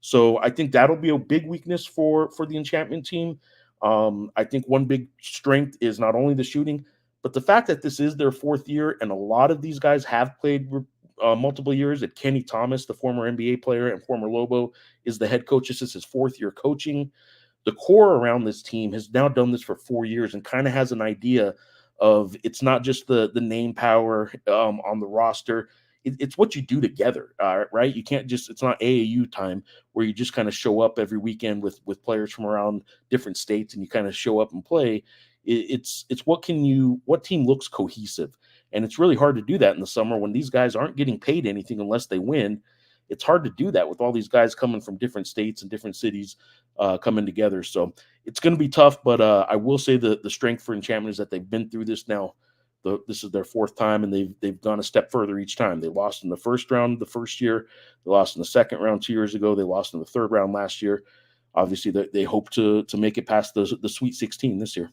So I think that'll be a big weakness for the Enchantment team. I think one big strength is not only the shooting, but the fact that this is their 4th year, and a lot of these guys have played multiple years. That Kenny Thomas, the former NBA player and former Lobo, is the head coach. This is his 4th year coaching. The core around this team has now done this for 4 years and kind of has an idea of, it's not just the name power on the roster. It's what you do together, right? You can't just, it's not AAU time where you just kind of show up every weekend with players from around different states and you kind of show up and play. It's what team looks cohesive. And it's really hard to do that in the summer when these guys aren't getting paid anything unless they win. It's hard to do that with all these guys coming from different states and different cities coming together. So it's going to be tough, but I will say the strength for Enchantment is that they've been through this now. This is their 4th time, and they've gone a step further each time. They lost in the first round the first year. They lost in the second round 2 years ago. They lost in the 3rd round last year. Obviously, they hope to make it past the Sweet 16 this year.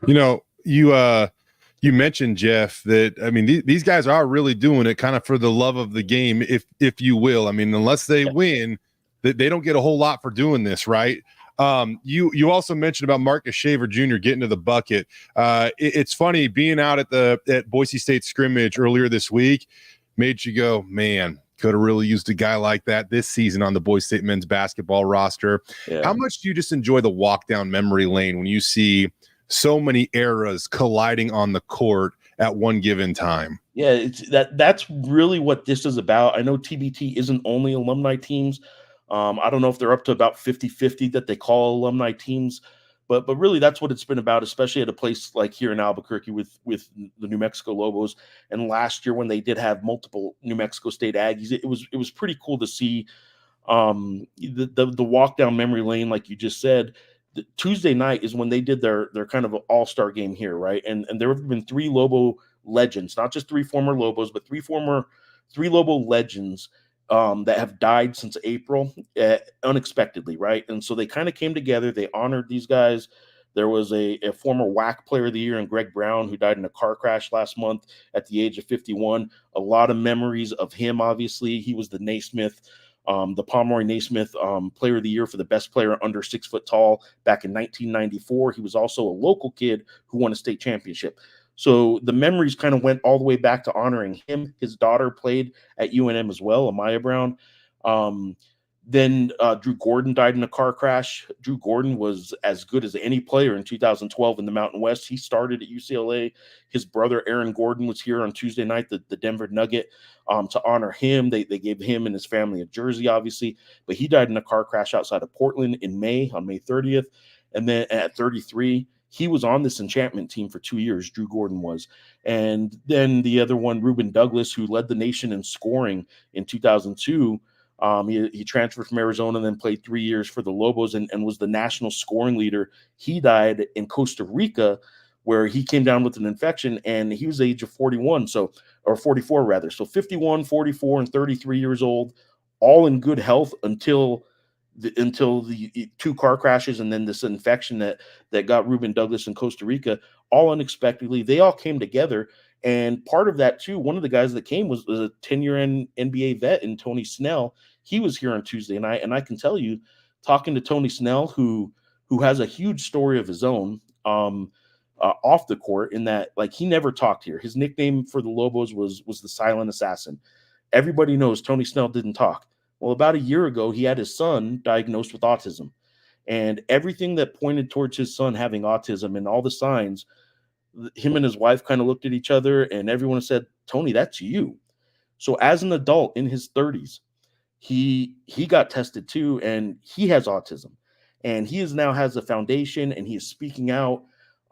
You know, you mentioned, Geoff, that, I mean, these guys are really doing it kind of for the love of the game, if you will. I mean, unless they win, they don't get a whole lot for doing this, right? You also mentioned about Marcus Shaver Jr. getting to the bucket. It's funny, being out at Boise State scrimmage earlier this week made you go, man, could have really used a guy like that this season on the Boise State men's basketball roster. Yeah. How much do you just enjoy the walk down memory lane when you see so many eras colliding on the court at one given time? Yeah, that's really what this is about. I know TBT isn't only alumni teams. I don't know if they're up to about 50-50 that they call alumni teams, but really that's what it's been about, especially at a place like here in Albuquerque with the New Mexico Lobos. And last year when they did have multiple New Mexico State Aggies, it was pretty cool to see the walk down memory lane, like you just said. The Tuesday night is when they did their kind of all-star game here, right? And there have been 3 Lobo legends, not just 3 former Lobos, but 3 Lobo legends that have died since April unexpectedly, right? And so they kind of came together. They honored these guys. There was a former WAC player of the year in Greg Brown who died in a car crash last month at the age of 51. A lot of memories of him, obviously. He was the Naismith, the Pomeroy Naismith player of the year for the best player under 6 foot tall back in 1994. He was also a local kid who won a state championship. So the memories kind of went all the way back to honoring him. His daughter played at UNM as well, Amaya Brown. Then Drew Gordon died in a car crash. Drew Gordon was as good as any player in 2012 in the Mountain West. He started at UCLA. His brother Aaron Gordon was here on Tuesday night, the Denver Nugget, to honor him. They gave him and his family a jersey, obviously, but he died in a car crash outside of Portland on May 30th. And then at 33, he was on this Enchantment team for 2 years, Drew Gordon was. And then the other one, Ruben Douglas, who led the nation in scoring in 2002, he transferred from Arizona and then played 3 years for the Lobos and was the national scoring leader. He died in Costa Rica, where he came down with an infection, and he was the age of 41, or 44 rather. So 51, 44, and 33 years old, all in good health until the two car crashes and then this infection that got Ruben Douglas in Costa Rica, all unexpectedly. They all came together. And part of that, too, one of the guys that came was a 10-year NBA vet in Tony Snell. He was here on Tuesday night. And I can tell you, talking to Tony Snell, who has a huge story of his own off the court, in that, like, he never talked here. His nickname for the Lobos was the Silent Assassin. Everybody knows Tony Snell didn't talk. Well, about a year ago, he had his son diagnosed with autism. And everything that pointed towards his son having autism and all the signs, him and his wife kind of looked at each other, and everyone said, Tony, that's you. So as an adult in his 30s, he got tested too, and he has autism. And he now has a foundation, and he is speaking out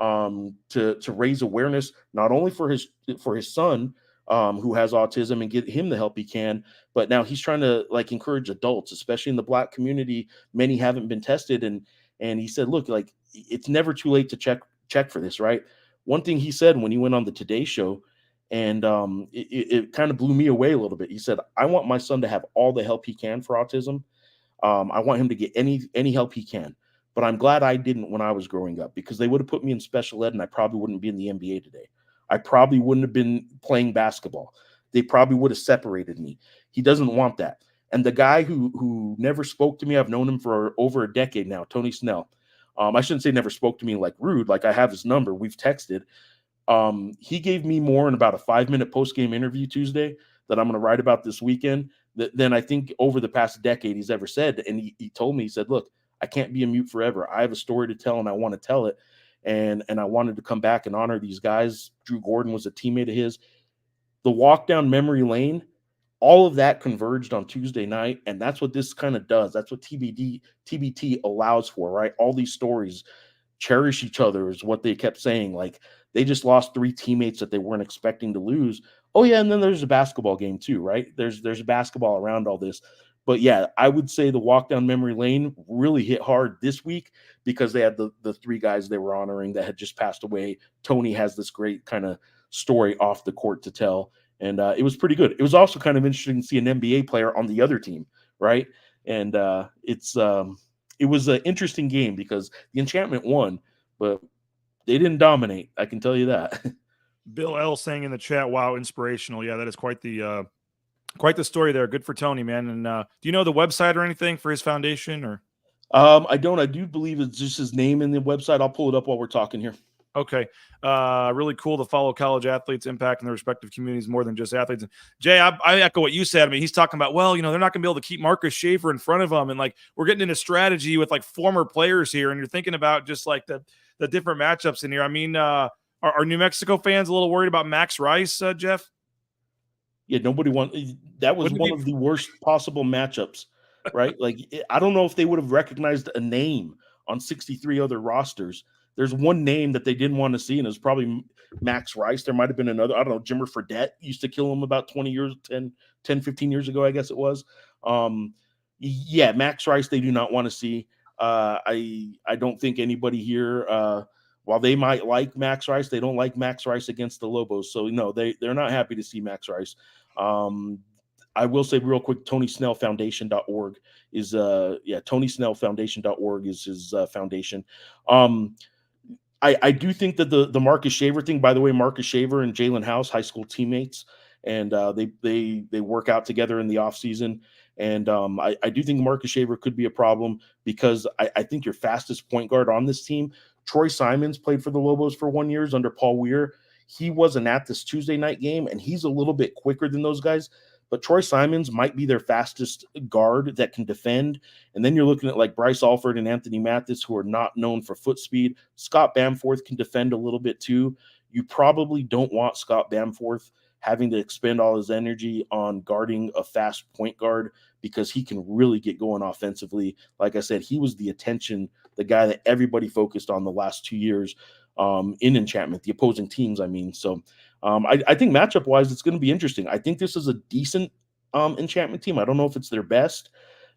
to raise awareness, not only for his son, who has autism, and get him the help he can, but now he's trying to, like, encourage adults, especially in the Black community. Many haven't been tested, and he said, look, like, it's never too late to check for this, right? One thing he said when he went on the Today Show, and it kind of blew me away a little bit. He said, I want my son to have all the help he can for autism. I want him to get any help he can. But I'm glad I didn't when I was growing up, because they would have put me in special ed and I probably wouldn't be in the NBA today. I probably wouldn't have been playing basketball. They probably would have separated me. He doesn't want that. And the guy who never spoke to me, I've known him for over a decade now, Tony Snell. I shouldn't say never spoke to me like rude, like I have his number. We've texted. He gave me more in about a 5-minute post-game interview Tuesday that I'm going to write about this weekend than I think over the past decade he's ever said. And he told me, he said, look, I can't be a mute forever. I have a story to tell and I want to tell it. And I wanted to come back and honor these guys. Drew Gordon was a teammate of his. The walk down memory lane, all of that converged on Tuesday night, and that's what this kind of does. That's what TBT allows for, right? All these stories cherish each other is what they kept saying. Like, they just lost 3 teammates that they weren't expecting to lose. Oh, yeah, and then there's a basketball game too, right? There's basketball around all this. But, yeah, I would say the walk down memory lane really hit hard this week because they had the 3 guys they were honoring that had just passed away. Tony has this great kind of story off the court to tell, and it was pretty good. It was also kind of interesting to see an NBA player on the other team, right? And it was an interesting game because the Enchantment won, but they didn't dominate. I can tell you that. Bill L saying in the chat, wow, inspirational. Yeah, that is quite the story there. Good for Tony, man. And do you know the website or anything for his foundation? Or I don't. I do believe it's just his name in the website. I'll pull it up while we're talking here. Okay. Really cool to follow college athletes' impact in their respective communities more than just athletes. Jay, I echo what you said. I mean, he's talking about, well, they're not going to be able to keep Marcus Schaefer in front of them. And, like, we're getting into strategy with, like, former players here. And you're thinking about just, like, the different matchups in here. I mean, are New Mexico fans a little worried about Max Rice, Geoff? Yeah, nobody that was one of the worst possible matchups, right? Like, I don't know if they would have recognized a name on 63 other rosters. There's one name that they didn't want to see, and it was probably Max Rice. There might have been another. I don't know. Jimmer Fredette used to kill him about 10, 15 years ago, I guess it was. Yeah, Max Rice, they do not want to see. I don't think anybody here, while they might like Max Rice, they don't like Max Rice against the Lobos. So, no, they're not happy to see Max Rice. I will say real quick, TonySnellFoundation.org is TonySnellFoundation.org is his foundation. I do think that the Marcus Shaver thing, by the way, Marcus Shaver and Jalen House, high school teammates, and they work out together in the offseason. And I do think Marcus Shaver could be a problem because I think your fastest point guard on this team, Troy Simons, played for the Lobos for 1 year under Paul Weir. He wasn't at this Tuesday night game, and he's a little bit quicker than those guys. but Troy Simons might be their fastest guard that can defend. And then you're looking at like Bryce Alford and Anthony Mathis, who are not known for foot speed. Scott Bamforth can defend a little bit too. You probably don't want Scott Bamforth having to expend all his energy on guarding a fast point guard because he can really get going offensively. Like I said, he was the guy that everybody focused on the last 2 years in Enchantment, the opposing teams, I mean. So I think matchup-wise, it's going to be interesting. I think this is a decent Enchantment team. I don't know if it's their best,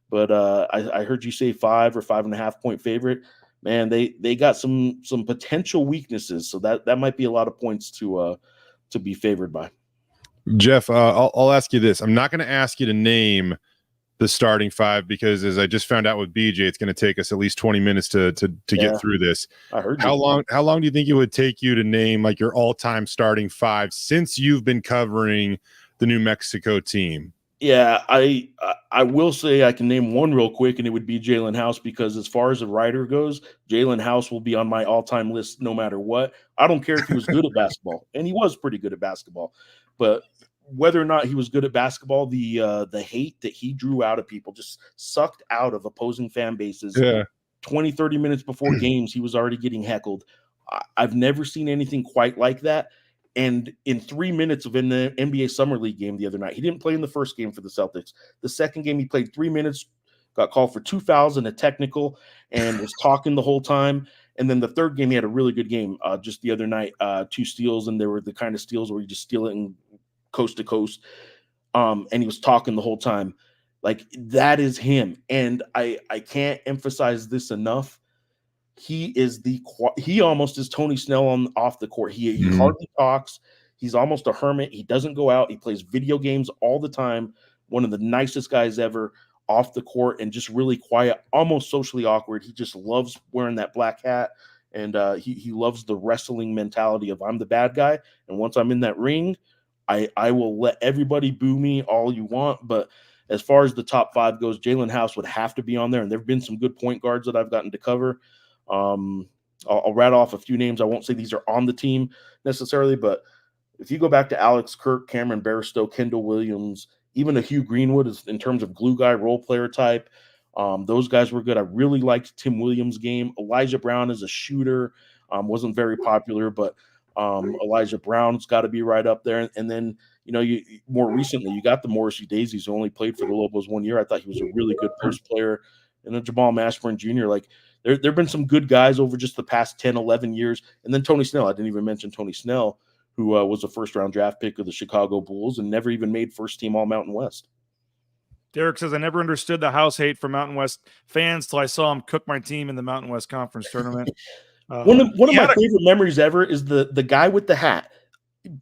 but I heard you say 5 or 5.5 point favorite. Man, they got some potential weaknesses, so that might be a lot of points to be favored by. Geoff, I'll ask you this. I'm not going to ask you to name the starting 5 because, as I just found out with BJ, it's going to take us at least 20 minutes to get through this. I heard How long do you think it would take you to name like your all-time starting 5 since you've been covering the New Mexico team? Yeah, I will say I can name one real quick, and it would be Jalen House, because as far as a writer goes, Jalen House will be on my all-time list no matter what. I don't care if he was good at basketball, and he was pretty good at basketball, but whether or not he was good at basketball, the hate that he drew out of people, just sucked out of opposing fan bases. Yeah. 20, 30 minutes before games, he was already getting heckled. I've never seen anything quite like that. And in 3 minutes of in the NBA Summer League game the other night, he didn't play in the first game for the Celtics. The second game, he played 3 minutes, got called for 2 fouls and a technical, and was talking the whole time. And then the third game, he had a really good game just the other night, 2 steals, and they were the kind of steals where you just steal it and coast to coast. And he was talking the whole time. Like, that is him. And I can't emphasize this enough. He almost is Tony Snell off the court. He hardly talks. He's almost a hermit. He doesn't go out. He plays video games all the time. One of the nicest guys ever off the court, and just really quiet, almost socially awkward. He just loves wearing that black hat. And he loves the wrestling mentality of, I'm the bad guy. And once I'm in that ring, I will let everybody boo me all you want. But as far as the top 5 goes, Jalen House would have to be on there. And there have been some good point guards that I've gotten to cover. I'll rattle off a few names. I won't say these are on the team necessarily, but if you go back to Alex Kirk, Cameron Barstow, Kendall Williams, even a Hugh Greenwood is in terms of glue guy, role player type. Those guys were good. I really liked Tim Williams' game. Elijah Brown is a shooter. Wasn't very popular, but Elijah Brown's got to be right up there. And then, more recently, you got the Morrissey Daisies, who only played for the Lobos 1 year. I thought he was a really good post player. And then Jamal Mashburn Jr., like, there have been some good guys over just the past 10, 11 years. And then Tony Snell. I didn't even mention Tony Snell, who was a first-round draft pick of the Chicago Bulls and never even made first-team All-Mountain West. Derek says, I never understood the house hate from Mountain West fans till I saw him cook my team in the Mountain West Conference tournament. One of my favorite memories ever is the guy with the hat.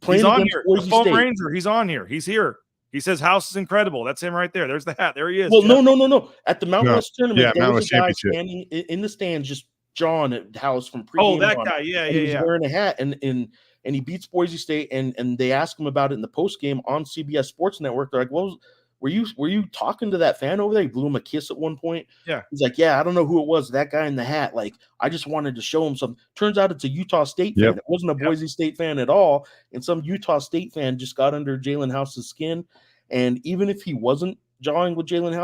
He's on here. The Foam Ranger. He's on here. He's here. He says House is incredible. That's him right there. There's the hat. There he is. Well, no. At the Mountain West tournament, there Mountain was West a guy Championship. standing in the stands just jawing at House from pregame. Oh, that guy. Yeah. He was wearing a hat, and he beats Boise State, and they ask him about it in the post game on CBS Sports Network. They're like, "Well, were you talking to that fan over there?" He blew him a kiss at one point. Yeah. He's like, "Yeah, I don't know who it was. That guy in the hat. Like, I just wanted to show him something." Turns out it's a Utah State fan. It wasn't a Boise State fan at all, and some Utah State fan just got under Jalen House's skin. And even if he wasn't jawing with Jalen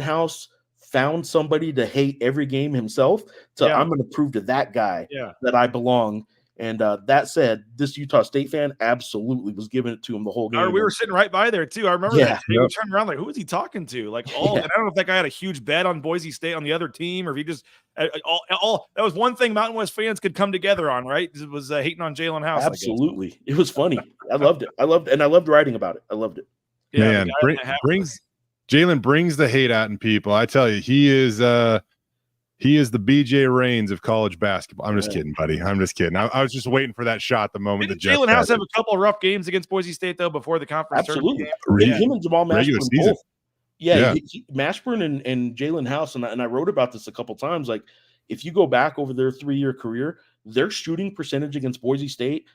House found somebody to hate every game himself. So I'm going to prove to that guy that I belong. And that said, this Utah State fan absolutely was giving it to him the whole game. We were sitting right by there too. I remember that. He was turning around like, who was he talking to? Like, and I don't know if that guy had a huge bet on Boise State on the other team, or if he just all that was one thing Mountain West fans could come together on, right? It was hating on Jalen House. Absolutely, it was funny. I loved it. I loved writing about it. I loved it. Yeah, man, Jalen brings the hate out in people. I tell you, he is the BJ Raines of college basketball. I'm just kidding, buddy. I'm just kidding. I was just waiting for that shot the moment that Jalen House have a couple of rough games against Boise State though before the conference. Absolutely, him and Jamal Mashburn both. Mashburn and Jalen House, and I wrote about this a couple times. Like, if you go back over their 3-year career, their shooting percentage against Boise State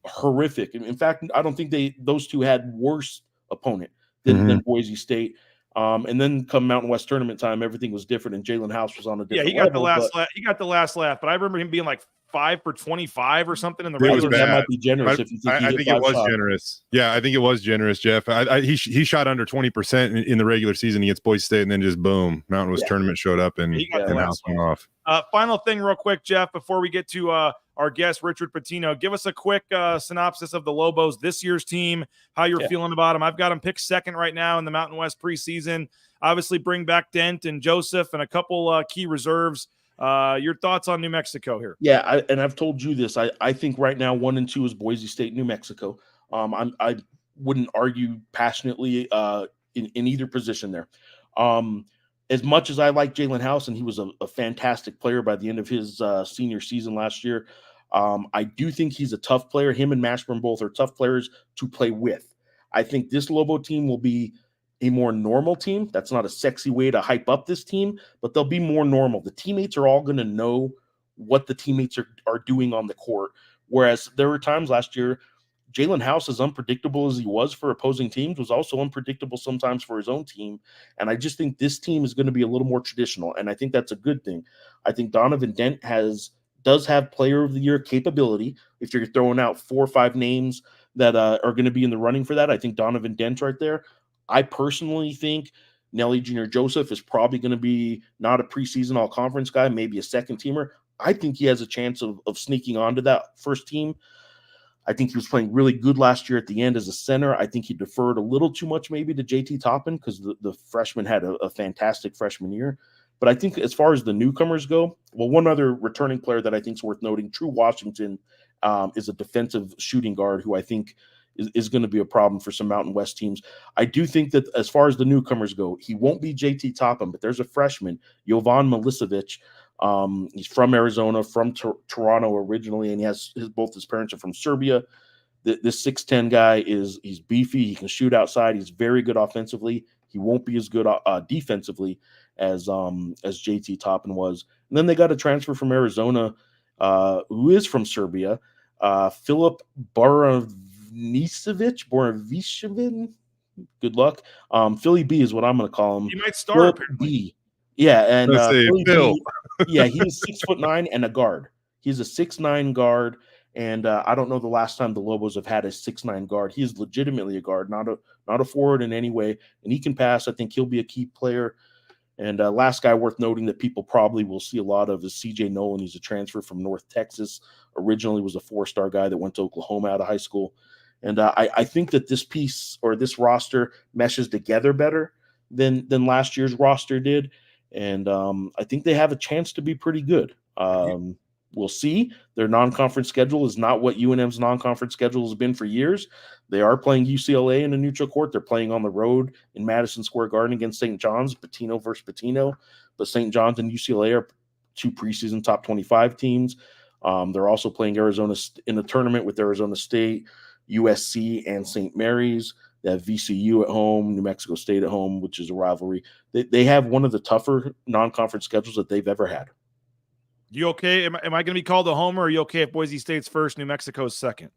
horrific. In fact, I don't think those two had worse opponent than Boise State. And then come Mountain West tournament time, everything was different, and Jalen House was on a different level. He got the last laugh, but I remember him being like 5 for 25 or something in the It was regular. That bad. might be generous if you think I he think hit it 5 was shots. generous. Yeah, I think it was generous, Jeff. He shot under 20% in the regular season against Boise State, and then just boom, Mountain West tournament showed up and He got the last house went off. Final thing real quick, Jeff, before we get to our guest, Richard Pitino, give us a quick synopsis of the Lobos, this year's team, how you're feeling about them. I've got them picked second right now in the Mountain West preseason. Obviously, bring back Dent and Joseph and a couple key reserves. Your thoughts on New Mexico here? Yeah, I've told you this. I think right now 1 and 2 is Boise State, New Mexico. I wouldn't argue passionately in either position there. As much as I like Jalen House, and he was a fantastic player by the end of his senior season last year, I do think he's a tough player. Him and Mashburn both are tough players to play with. I think this Lobo team will be a more normal team. That's not a sexy way to hype up this team, but they'll be more normal. The teammates are all going to know what the teammates are doing on the court. Whereas there were times last year, Jalen House, as unpredictable as he was for opposing teams, was also unpredictable sometimes for his own team. And I just think this team is going to be a little more traditional, and I think that's a good thing. I think Donovan Dent does have player of the year capability. If you're throwing out 4 or 5 names that are going to be in the running for that, I think Donovan Dent right there. I personally think Nelly Jr. Joseph is probably going to be not a preseason all-conference guy, maybe a second-teamer. I think he has a chance of sneaking onto that first team. I think he was playing really good last year at the end as a center. I think he deferred a little too much maybe to JT Toppin because the freshman had a fantastic freshman year. But I think as far as the newcomers go, well, one other returning player that I think is worth noting, True Washington, is a defensive shooting guard who I think is going to be a problem for some Mountain West teams. I do think that as far as the newcomers go, he won't be JT Toppin, but there's a freshman, Jovan Milicevic. He's from Arizona, from Toronto originally, and he has both his parents are from Serbia. This 6'10" guy he's beefy. He can shoot outside. He's very good offensively. He won't be as good defensively as JT Toppin was. And then they got a transfer from Arizona who is from Serbia, Filip Borovicevic. Good luck. Philly B is what I'm going to call him. He might start. B. Yeah, and Phil. Yeah, he's 6'9" and a guard. He's a 6'9" guard, and I don't know the last time the Lobos have had a 6'9" guard. He is legitimately a guard, not a forward in any way, and he can pass. I think he'll be a key player. And last guy worth noting that people probably will see a lot of is CJ Nolan. He's a transfer from North Texas. Originally was a 4-star guy that went to Oklahoma out of high school. And I think that this piece or this roster meshes together better than last year's roster did. And I think they have a chance to be pretty good. We'll see. Their non-conference schedule is not what UNM's non-conference schedule has been for years. They are playing UCLA in a neutral court. They're playing on the road in Madison Square Garden against St. John's, Pitino versus Pitino. But St. John's and UCLA are 2 preseason top 25 teams. They're also playing Arizona in a tournament with Arizona State, USC, and St. Mary's. They have VCU at home, New Mexico State at home, which is a rivalry. They have one of the tougher non-conference schedules that they've ever had. You okay? Am I going to be called a homer, or are you okay if Boise State's first, New Mexico's second?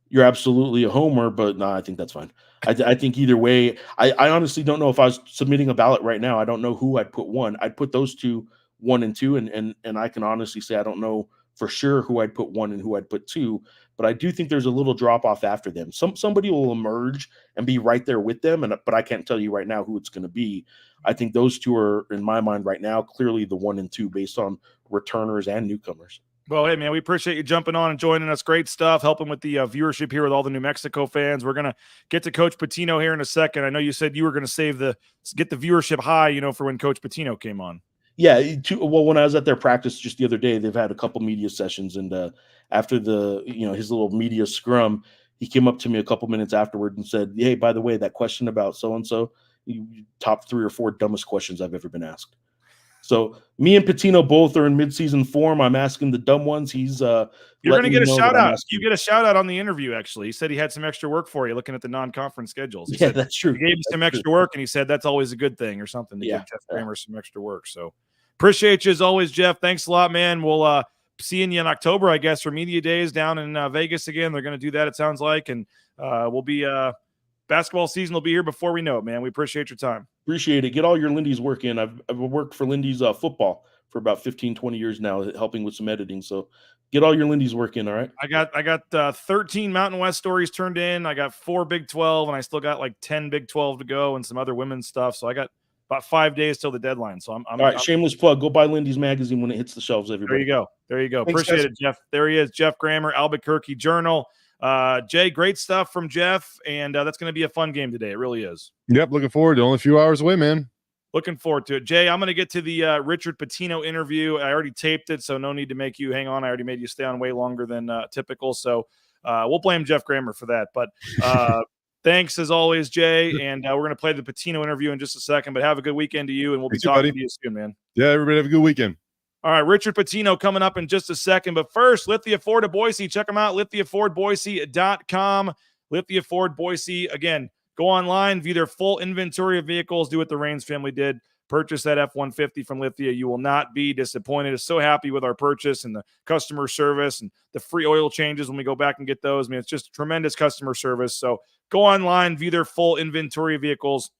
You're absolutely a homer, but no, I think that's fine. I think either way, I honestly don't know if I was submitting a ballot right now. I don't know who I'd put one. I'd put those two, 1 and 2, and I can honestly say I don't know for sure who I'd put 1 and who I'd put 2, but I do think there's a little drop off after them. Somebody will emerge and be right there with them, but I can't tell you right now who it's going to be. I think those two are, in my mind right now, clearly the 1 and 2 based on returners and newcomers. Well, hey, man, we appreciate you jumping on and joining us. Great stuff, helping with the viewership here with all the New Mexico fans. We're going to get to Coach Pitino here in a second. I know you said you were going to get the viewership high, for when Coach Pitino came on. Yeah, when I was at their practice just the other day, they've had a couple media sessions, and after his little media scrum, he came up to me a couple minutes afterward and said, "Hey, by the way, that question about so-and-so, top 3 or 4 dumbest questions I've ever been asked." So me and Pitino both are in midseason form. I'm asking the dumb ones. He's you're going to get a shout out. You get a shout out on the interview. Actually, he said he had some extra work for you looking at the non-conference schedules. He said, that's true. He gave you some extra work, and he said that's always a good thing or something to give Geoff Grammer some extra work. So appreciate you as always, Jeff. Thanks a lot, man. We'll see you in October, I guess, for media days down in Vegas again. They're going to do that, it sounds like, and we'll be basketball season will be here before we know it, man. We appreciate your time. Appreciate it. Get all your Lindy's work in. I've worked for Lindy's football about 15, 20 years now, helping with some editing. So get all your Lindy's work in. All right. I got 13 Mountain West stories turned in. I got 4 Big 12, and I still got like 10 Big 12 to go and some other women's stuff. So I got about 5 days till the deadline. So I'm all right. Shameless plug. Go buy Lindy's magazine when it hits the shelves, everybody. There you go. Thanks, Appreciate guys. it, Jeff. There he is, Geoff Grammer, Albuquerque Journal. Jay, great stuff from Jeff, and that's going to be a fun game today. It really is. Yep, looking forward to only a few hours away, man. Looking forward to it. Jay, I'm going to get to the Richard Pitino interview. I already taped it, so no need to make you hang on. I already made you stay on way longer than typical, so we'll blame Geoff Grammer for that. But thanks, as always, Jay, and we're going to play the Pitino interview in just a second, but have a good weekend to you, and we'll be talking to you soon, man. Yeah, everybody have a good weekend. All right, Richard Pitino coming up in just a second. But first, Lithia Ford of Boise. Check them out, lithiafordboise.com. Lithia Ford Boise. Again, go online, view their full inventory of vehicles. Do what the Raines family did. Purchase that F-150 from Lithia. You will not be disappointed. So happy with our purchase and the customer service and the free oil changes when we go back and get those. I mean, it's just tremendous customer service. So go online, view their full inventory of vehicles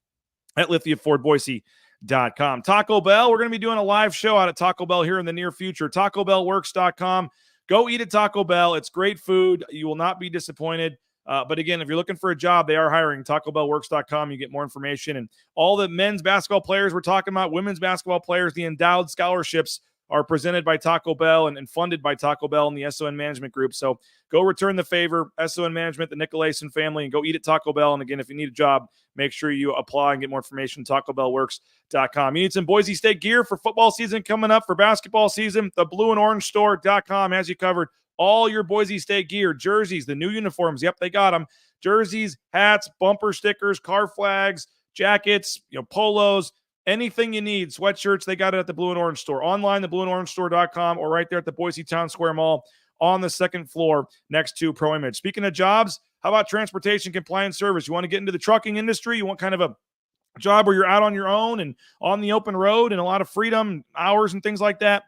at lithiafordboise.com. Taco Bell, we're going to be doing a live show out at Taco Bell here in the near future. TacoBellWorks.com. Go eat at Taco Bell. It's great food. You will not be disappointed. But again, if you're looking for a job, they are hiring. TacoBellWorks.com. You get more information. And all the men's basketball players we're talking about, women's basketball players, the endowed scholarships are presented by Taco Bell and funded by Taco Bell and the SON Management Group. So go return the favor, SON Management, the Nicolason family, and go eat at Taco Bell. And again, if you need a job, make sure you apply and get more information, TacoBellWorks.com. You need some Boise State gear for football season coming up, for basketball season, the blueandorangestore.com has you covered. All your Boise State gear, jerseys, the new uniforms. Yep, they got them. Jerseys, hats, bumper stickers, car flags, jackets, polos, anything you need, sweatshirts, they got it at the Blue and Orange Store. Online, the blueandorangestore.com, or right there at the Boise Town Square Mall on the second floor next to Pro Image. Speaking of jobs, how about transportation compliance service? You want to get into the trucking industry? You want kind of a job where you're out on your own and on the open road and a lot of freedom, hours and things like that?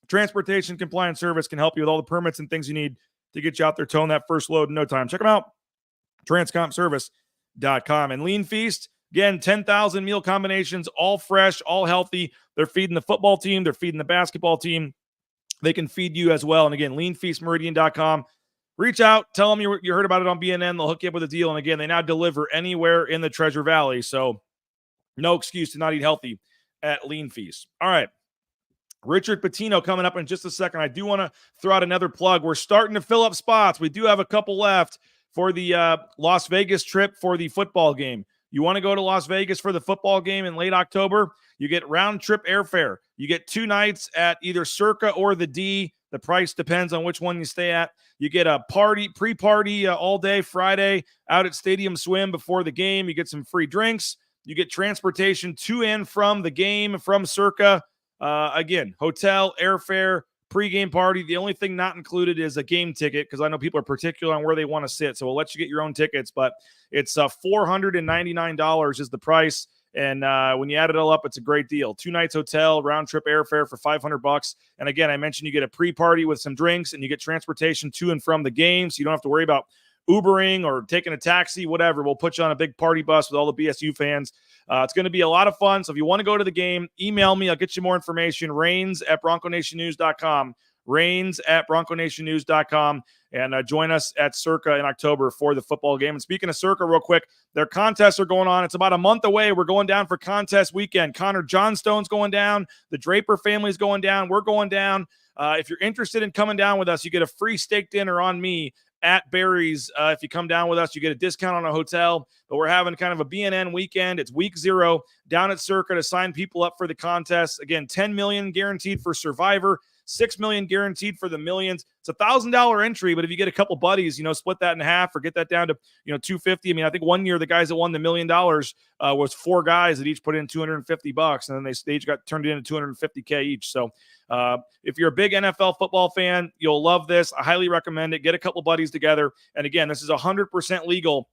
Transportation Compliance Service can help you with all the permits and things you need to get you out there towing that first load in no time. Check them out, transcompservice.com. And Lean Feast, again, 10,000 meal combinations, all fresh, all healthy. They're feeding the football team. They're feeding the basketball team. They can feed you as well. And again, leanfeastmeridian.com. Reach out. Tell them you heard about it on BNN. They'll hook you up with a deal. And again, they now deliver anywhere in the Treasure Valley. So no excuse to not eat healthy at Lean Feast. All right. Richard Pitino coming up in just a second. I do want to throw out another plug. We're starting to fill up spots. We do have a couple left for the Las Vegas trip for the football game. You want to go to Las Vegas for the football game in late October? You get round trip airfare. You get 2 nights at either Circa or the D. The price depends on which one you stay at. You get a pre-party all day Friday out at Stadium Swim before the game. You get some free drinks. You get transportation to and from the game from Circa. Again, hotel, airfare, pregame party. The only thing not included is a game ticket because I know people are particular on where they want to sit. So we'll let you get your own tickets, but it's $499 is the price. And when you add it all up, it's a great deal. 2 nights hotel, round trip airfare for $500. And again, I mentioned you get a pre-party with some drinks and you get transportation to and from the game. So you don't have to worry about Ubering or taking a taxi, whatever. We'll put you on a big party bus with all the BSU fans. It's going to be a lot of fun. So if you want to go to the game, email me. I'll get you more information. Raines@BroncoNationNews.com. Raines@BroncoNationNews.com. And join us at Circa in October for the football game. And speaking of Circa, real quick, their contests are going on. It's about a month away. We're going down for contest weekend. Connor Johnstone's going down. The Draper family's going down. We're going down. If you're interested in coming down with us, you get a free steak dinner on me at Barry's. If you come down with us, you get a discount on a hotel. But we're having kind of a BNN weekend. It's week 0 down at Circa to sign people up for the contest. Again, $10 million guaranteed for Survivor, $6 million guaranteed for the Millions. It's a $1,000 entry, but if you get a couple buddies, split that in half or get that down to $250. I mean, I think one year the guys that won the $1 million was 4 guys that each put in $250, and then they each got turned into $250K each. So if you're a big NFL football fan, you'll love this. I highly recommend it. Get a couple buddies together, and again, this is 100% legal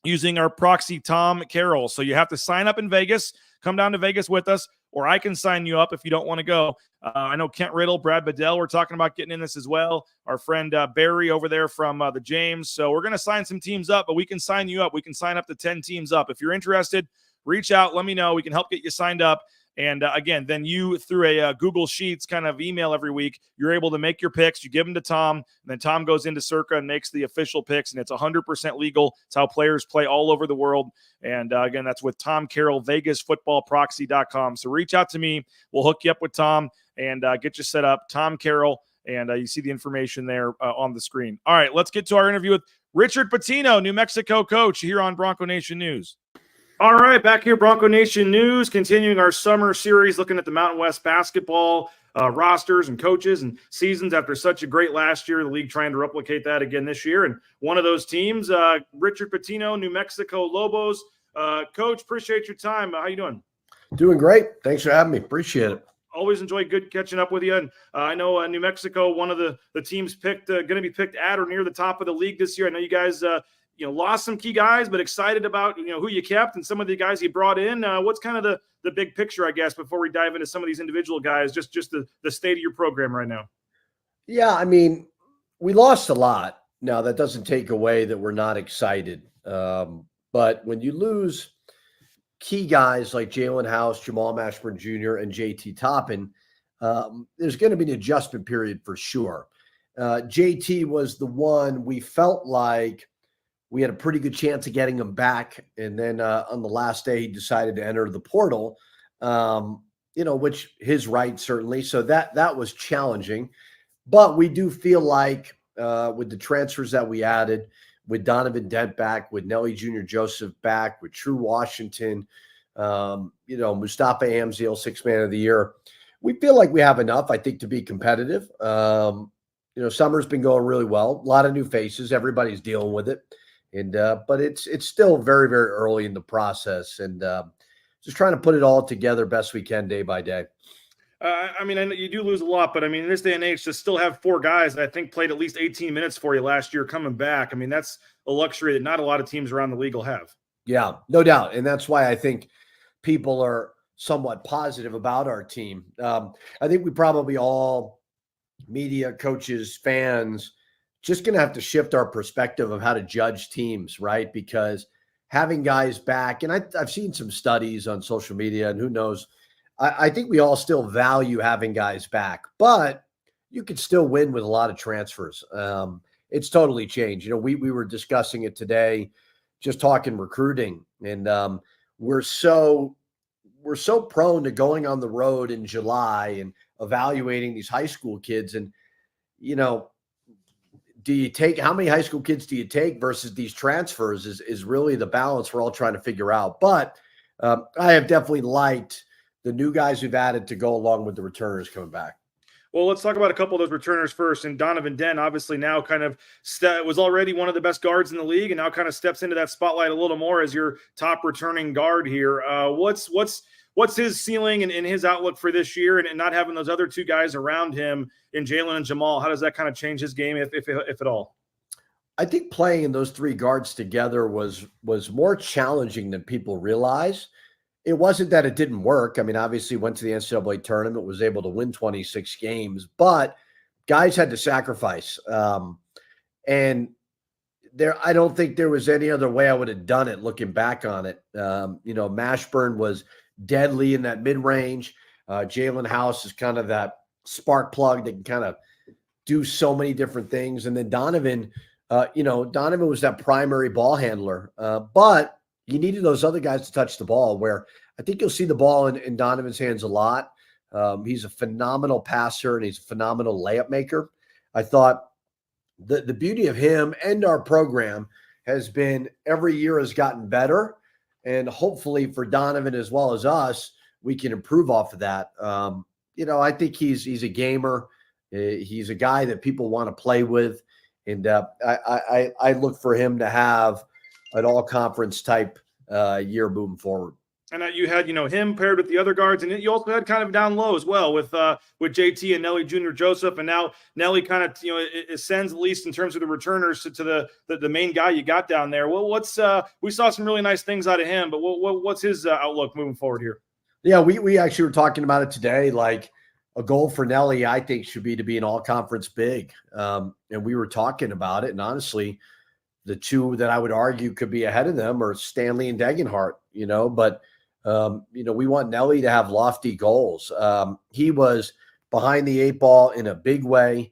using our proxy Tom Carroll. So you have to sign up in Vegas. Come down to Vegas with us, or I can sign you up if you don't want to go. I know Kent Riddle, Brad Bedell, we're talking about getting in this as well. Our friend Barry over there from the James. So we're going to sign some teams up, but we can sign you up. We can sign up to 10 teams up. If you're interested, reach out. Let me know. We can help get you signed up And again, then you, through a Google Sheets kind of email every week, you're able to make your picks. You give them to Tom, and then Tom goes into Circa and makes the official picks, and it's 100% legal. It's how players play all over the world. And again, that's with Tom Carroll, VegasFootballProxy.com. So reach out to me. We'll hook you up with Tom and get you set up. Tom Carroll, and you see the information there on the screen. All right, let's get to our interview with Richard Pitino, New Mexico coach, here on Bronco Nation News. All right, back here, Bronco Nation News, continuing our summer series, looking at the Mountain West basketball rosters and coaches and seasons after such a great last year. The league trying to replicate that again this year. And one of those teams, Richard Pitino, New Mexico Lobos. Coach, appreciate your time. How you doing? Doing great. Thanks for having me. Appreciate it. Always enjoy good catching up with you. And I know New Mexico, one of the teams picked, going to be picked at or near the top of the league this year. I know you guys lost some key guys, but excited about, who you kept and some of the guys you brought in. What's kind of the big picture, I guess, before we dive into some of these individual guys, just the state of your program right now? Yeah, I mean, we lost a lot. Now, that doesn't take away that we're not excited. But when you lose key guys like Jalen House, Jamal Mashburn Jr., and JT Toppin, there's going to be an adjustment period for sure. JT was the one we felt like we had a pretty good chance of getting him back. And then on the last day, he decided to enter the portal, which his right, certainly. So that was challenging. But we do feel like with the transfers that we added, with Donovan Dent back, with Nelly Jr. Joseph back, with True Washington, Mustafa Amzil, 6th man of the year, we feel like we have enough, I think, to be competitive. Summer's been going really well. A lot of new faces. Everybody's dealing with it. And but it's still very, very early in the process, and just trying to put it all together best we can day by day. I know you do lose a lot, but in this day and age, to still have 4 guys that I think played at least 18 minutes for you last year coming back, that's a luxury that not a lot of teams around the league will have. Yeah, no doubt, and that's why I think people are somewhat positive about our team. I think we probably all, media, coaches, fans, just going to have to shift our perspective of how to judge teams, right? Because having guys back, and I've seen some studies on social media, and who knows, I think we all still value having guys back, but you could still win with a lot of transfers. It's totally changed. We were discussing it today, just talking recruiting, and we're so prone to going on the road in July and evaluating these high school kids, and how many high school kids do you take versus these transfers is really the balance we're all trying to figure out. But I have definitely liked the new guys we've added to go along with the returners coming back. Well, let's talk about a couple of those returners first. And Donovan Dent, obviously now kind of was already one of the best guards in the league, and now kind of steps into that spotlight a little more as your top returning guard here. What's his ceiling and his outlook for this year, and not having those other 2 guys around him in Jalen and Jamal? How does that kind of change his game, if at all? I think playing those 3 guards together was more challenging than people realize. It wasn't that it didn't work. Obviously went to the NCAA tournament, was able to win 26 games, but guys had to sacrifice. And I don't think there was any other way I would have done it looking back on it. Mashburn was deadly in that mid-range. Jalen House is kind of that spark plug that can kind of do so many different things. And then Donovan, Donovan was that primary ball handler. But you needed those other guys to touch the ball, where I think you'll see the ball in Donovan's hands a lot. He's a phenomenal passer, and he's a phenomenal layup maker. I thought the beauty of him and our program has been every year has gotten better. And hopefully for Donovan as well as us, we can improve off of that. I think he's a gamer. He's a guy that people want to play with. And I look for him to have an all-conference type year moving forward. And you had, him paired with the other guards, and you also had kind of down low as well with JT and Nelly Jr. Joseph, and now Nelly kind of it ascends, at least in terms of the returners, to the main guy you got down there. Well, we saw some really nice things out of him, but what's his outlook moving forward here? Yeah, we actually were talking about it today. Like, a goal for Nelly, I think, should be to be an all-conference big, and we were talking about it. And honestly, the 2 that I would argue could be ahead of them are Stanley and Degenhart. But We want Nelly to have lofty goals. He was behind the 8 ball in a big way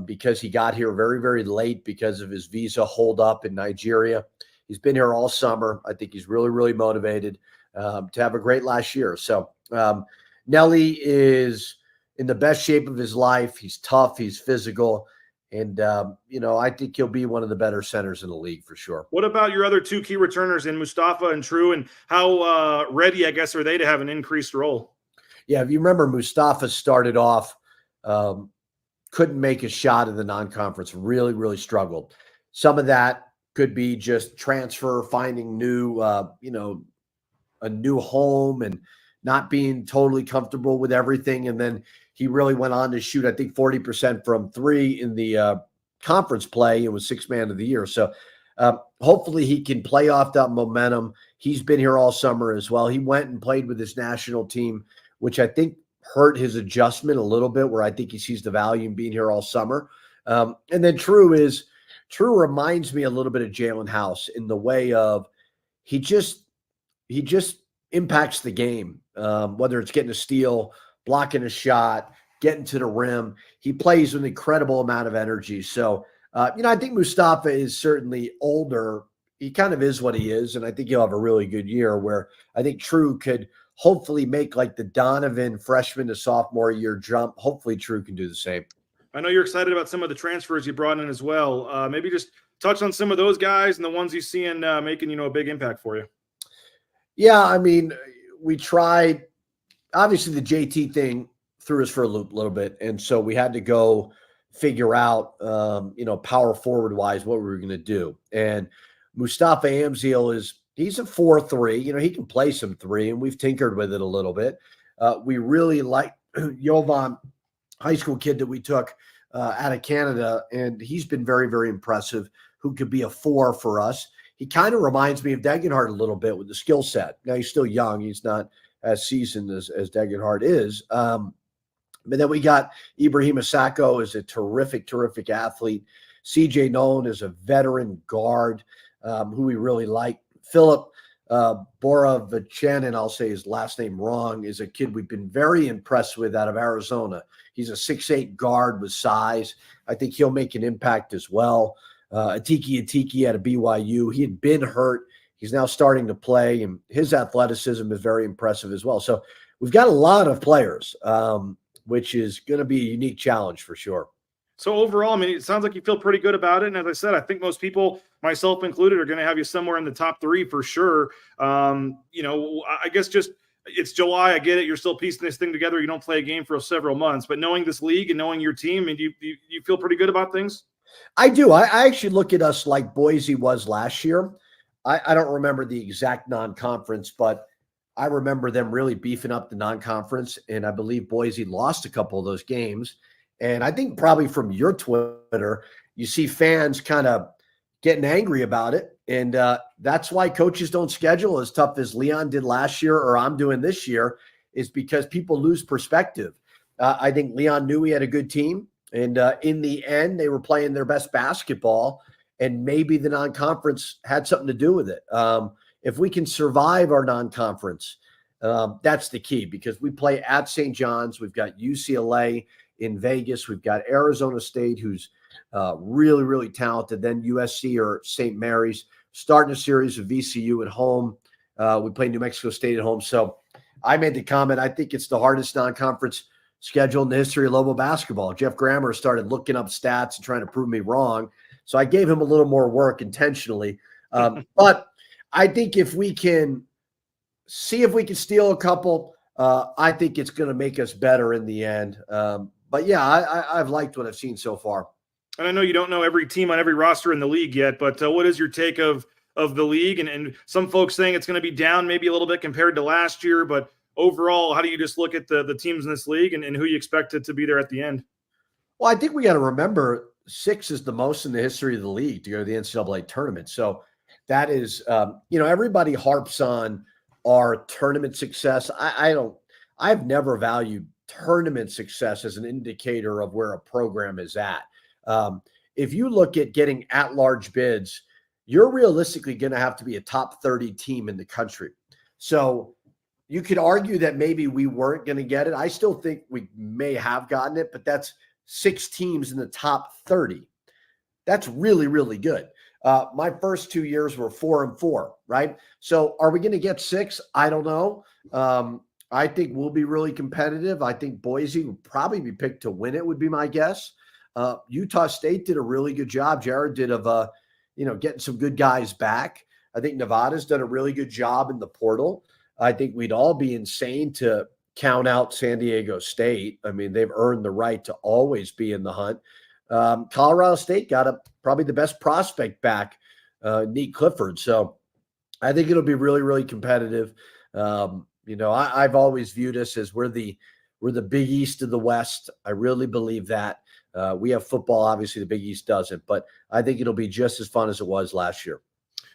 because he got here very, very late because of his visa holdup in Nigeria. He's been here all summer. I think he's really, really motivated to have a great last year. So Nelly is in the best shape of his life. He's tough. He's physical. And, I think he'll be one of the better centers in the league for sure. What about your other 2 key returners in Mustafa and True, and how ready, I guess, are they to have an increased role? Yeah, if you remember, Mustafa started off, couldn't make a shot in the non-conference, really, really struggled. Some of that could be just transfer, finding new, a new home and not being totally comfortable with everything. And then he really went on to shoot, I think, 40% from 3 in the conference play and was 6th man of the year. So hopefully he can play off that momentum. He's been here all summer as well. He went and played with his national team, which I think hurt his adjustment a little bit, where I think he sees the value in being here all summer. And then True reminds me a little bit of Jalen House in the way of he just impacts the game, whether it's getting a steal, blocking a shot, getting to the rim. He plays with an incredible amount of energy. So, I think Mustafa is certainly older. He kind of is what he is, and I think he'll have a really good year, where I think True could hopefully make like the Donovan freshman to sophomore year jump. Hopefully True can do the same. I know you're excited about some of the transfers you brought in as well. Maybe just touch on some of those guys and the ones you see in making, a big impact for you. Yeah, I mean, we tried. Obviously, the JT thing threw us for a loop a little bit, and so we had to go figure out, power forward wise, what we were going to do. And Mustafa Amzil he's a 4-3. He can play some 3, and we've tinkered with it a little bit. We really like Jovan, high school kid that we took out of Canada, and he's been very, very impressive, who could be a 4 for us. He kind of reminds me of Degenhardt a little bit with the skill set. Now, he's still young. He's not as seasoned as Degenhardt is. But then we got Ibrahim Asako is a terrific, terrific athlete. CJ Nolan is a veteran guard who we really like. Philip Boravichan, I'll say his last name wrong, is a kid we've been very impressed with out of Arizona. He's a 6'8" guard with size. I think he'll make an impact as well. Atiki out of BYU. He had been hurt. He's now starting to play, and his athleticism is very impressive as well. So we've got a lot of players, which is going to be a unique challenge for sure. So overall, I mean, it sounds like you feel pretty good about it. And as I said, I think most people, myself included, are going to have you somewhere in the top 3 for sure. I guess just it's July. I get it. You're still piecing this thing together. You don't play a game for several months. But knowing this league and knowing your team, and you feel pretty good about things? I do. I actually look at us like Boise was last year. I don't remember the exact non-conference, but I remember them really beefing up the non-conference, and I believe Boise lost a couple of those games. And I think probably from your Twitter, you see fans kind of getting angry about it. And that's why coaches don't schedule as tough as Leon did last year or I'm doing this year, is because people lose perspective. I think Leon knew he had a good team. And in the end, they were playing their best basketball, and maybe the non-conference had something to do with it. If we can survive our non-conference, that's the key, because we play at St. John's. We've got UCLA in Vegas. We've got Arizona State, who's really, really talented. Then USC or St. Mary's, starting a series of VCU at home. We play New Mexico State at home. So I made the comment, I think it's the hardest non-conference schedule in the history of Lobo basketball. Geoff Grammer started looking up stats and trying to prove me wrong. So I gave him a little more work intentionally. But I think if we can see if we can steal a couple, I think it's going to make us better in the end. But yeah, I've liked what I've seen so far. And I know you don't know every team on every roster in the league yet, but what is your take of the league? And some folks saying it's going to be down maybe a little bit compared to last year, but overall, how do you just look at the teams in this league and who you expect it to be there at the end? Well, I think we got to remember 6 is the most in the history of the league to go to the NCAA tournament. So that is, everybody harps on our tournament success. I've never valued tournament success as an indicator of where a program is at. If you look at getting at-large bids, you're realistically going to have to be a top 30 team in the country. So you could argue that maybe we weren't going to get it. I still think we may have gotten it, but that's 6 teams in the top 30. That's really, really good. My first 2 years were 4-4, right? So are we going to get 6? I don't know. I think we'll be really competitive. I think Boise would probably be picked to win it, would be my guess. Utah State did a really good job. Jared did of getting some good guys back. I think Nevada's done a really good job in the portal. I think we'd all be insane to count out San Diego State. I mean, they've earned the right to always be in the hunt. Colorado State got probably the best prospect back, Nate Clifford. So I think it'll be really, really competitive. I've always viewed us as we're the Big East of the West. I really believe that. We have football. Obviously, the Big East doesn't, but I think it'll be just as fun as it was last year.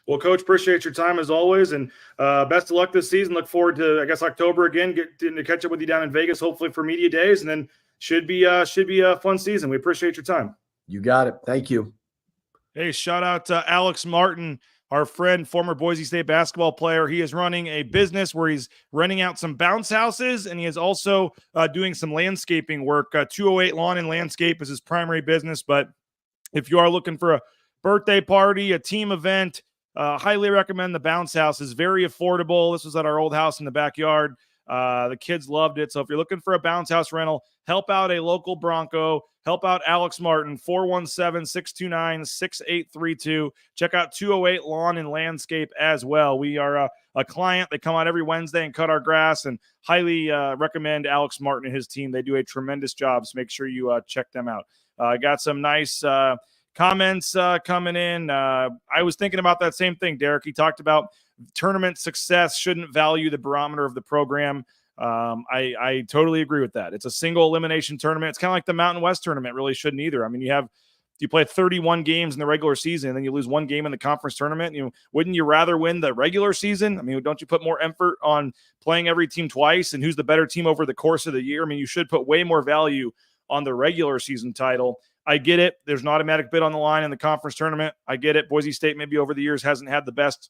Well, Coach, appreciate your time as always, and best of luck this season. Look forward to, I guess, October again, getting to catch up with you down in Vegas, hopefully for media days, and then should be a fun season. We appreciate your time. You got it. Thank you. Hey, shout out to Alex Martin, our friend, former Boise State basketball player. He is running a business where he's renting out some bounce houses, and he is also doing some landscaping work. 208 Lawn and Landscape is his primary business, but if you are looking for a birthday party, a team event, highly recommend the bounce house. It's very affordable. This was at our old house in the backyard. The kids loved it. So if you're looking for a bounce house rental, help out a local Bronco. Help out Alex Martin, 417-629-6832. Check out 208 Lawn and Landscape as well. We are a client. They come out every Wednesday and cut our grass, and highly recommend Alex Martin and his team. They do a tremendous job, so make sure you check them out. I got some nice comments coming in. I was thinking about that same thing, Derek. He talked about tournament success shouldn't value the barometer of the program. I totally agree with that. It's a single elimination tournament. It's kind of like the Mountain West tournament really shouldn't either. I mean, you play 31 games in the regular season and then you lose one game in the conference tournament. Wouldn't you rather win the regular season? I mean, don't you put more effort on playing every team twice and who's the better team over the course of the year? I mean, you should put way more value on the regular season title. I get it. There's an automatic bid on the line in the conference tournament. I get it. Boise State maybe over the years hasn't had the best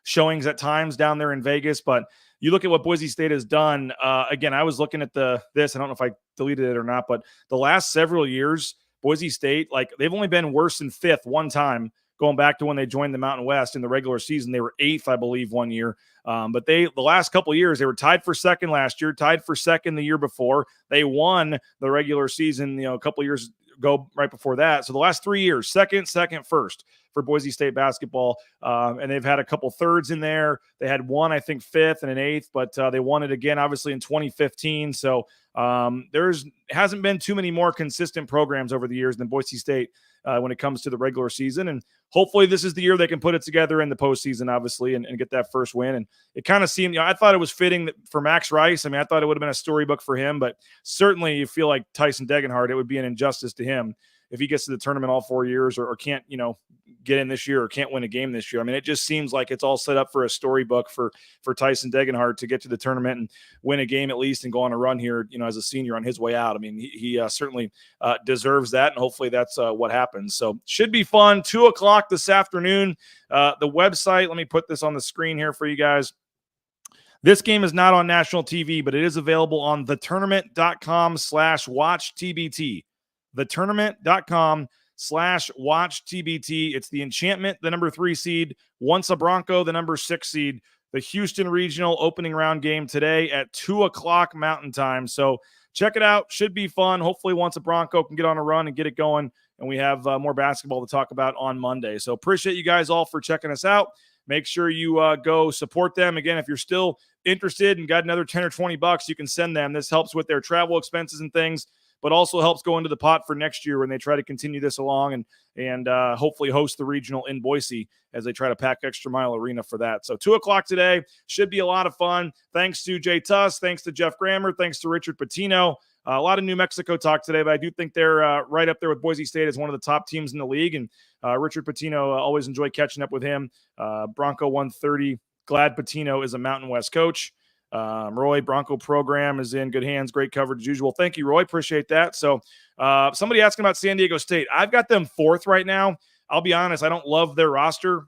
showings at times down there in Vegas, but you look at what Boise State has done. Again, I was looking at this. I don't know if I deleted it or not, but the last several years, Boise State, they've only been worse than 5th one time, going back to when they joined the Mountain West in the regular season. They were 8th, I believe, one year. But the last couple of years, they were tied for 2nd last year, tied for 2nd the year before. They won the regular season, a couple of years ago right before that. So the last 3 years, 2nd, 1st for Boise State basketball. And they've had a couple 3rds in there. They had one, I think, 5th and an 8th, but they won it again, obviously, in 2015. So hasn't been too many more consistent programs over the years than Boise State when it comes to the regular season. And hopefully this is the year they can put it together in the postseason, obviously, and get that first win. And it kind of seemed, I thought it was fitting for Max Rice. I mean, I thought it would have been a storybook for him, but certainly you feel like Tyson Degenhardt, it would be an injustice to him if he gets to the tournament all 4 years or can't, get in this year or can't win a game this year. I mean, it just seems like it's all set up for a storybook for Tyson Degenhardt to get to the tournament and win a game at least and go on a run here, as a senior on his way out. I mean, he certainly deserves that, and hopefully that's what happens. So should be fun. 2:00 this afternoon. The website, let me put this on the screen here for you guys. This game is not on national TV, but it is available on thetournament.com/watch TBT. Thetournament.com/watch TBT. It's the Enchantment, the number 3 seed, Once a Bronco, the number 6 seed. The Houston Regional opening round game today at 2:00 Mountain Time. So check it out. Should be fun. Hopefully Once a Bronco can get on a run and get it going, and we have more basketball to talk about on Monday. So appreciate you guys all for checking us out. Make sure you go support them. Again, if you're still interested and got another 10 or 20 bucks, you can send them. This helps with their travel expenses and things, but also helps go into the pot for next year when they try to continue this along and hopefully host the regional in Boise as they try to pack Extra Mile Arena for that. So 2:00 today should be a lot of fun. Thanks to Jay Tust. Thanks to Geoff Grammer. Thanks to Richard Pitino. A lot of New Mexico talk today, but I do think they're right up there with Boise State as one of the top teams in the league. And Richard Pitino, always enjoy catching up with him. Bronco 130. Glad Pitino is a Mountain West coach. Roy, Bronco program is in good hands. Great coverage as usual. Thank you, Roy. Appreciate that. So somebody asking about San Diego State. I've got them 4th right now. I'll be honest, I don't love their roster.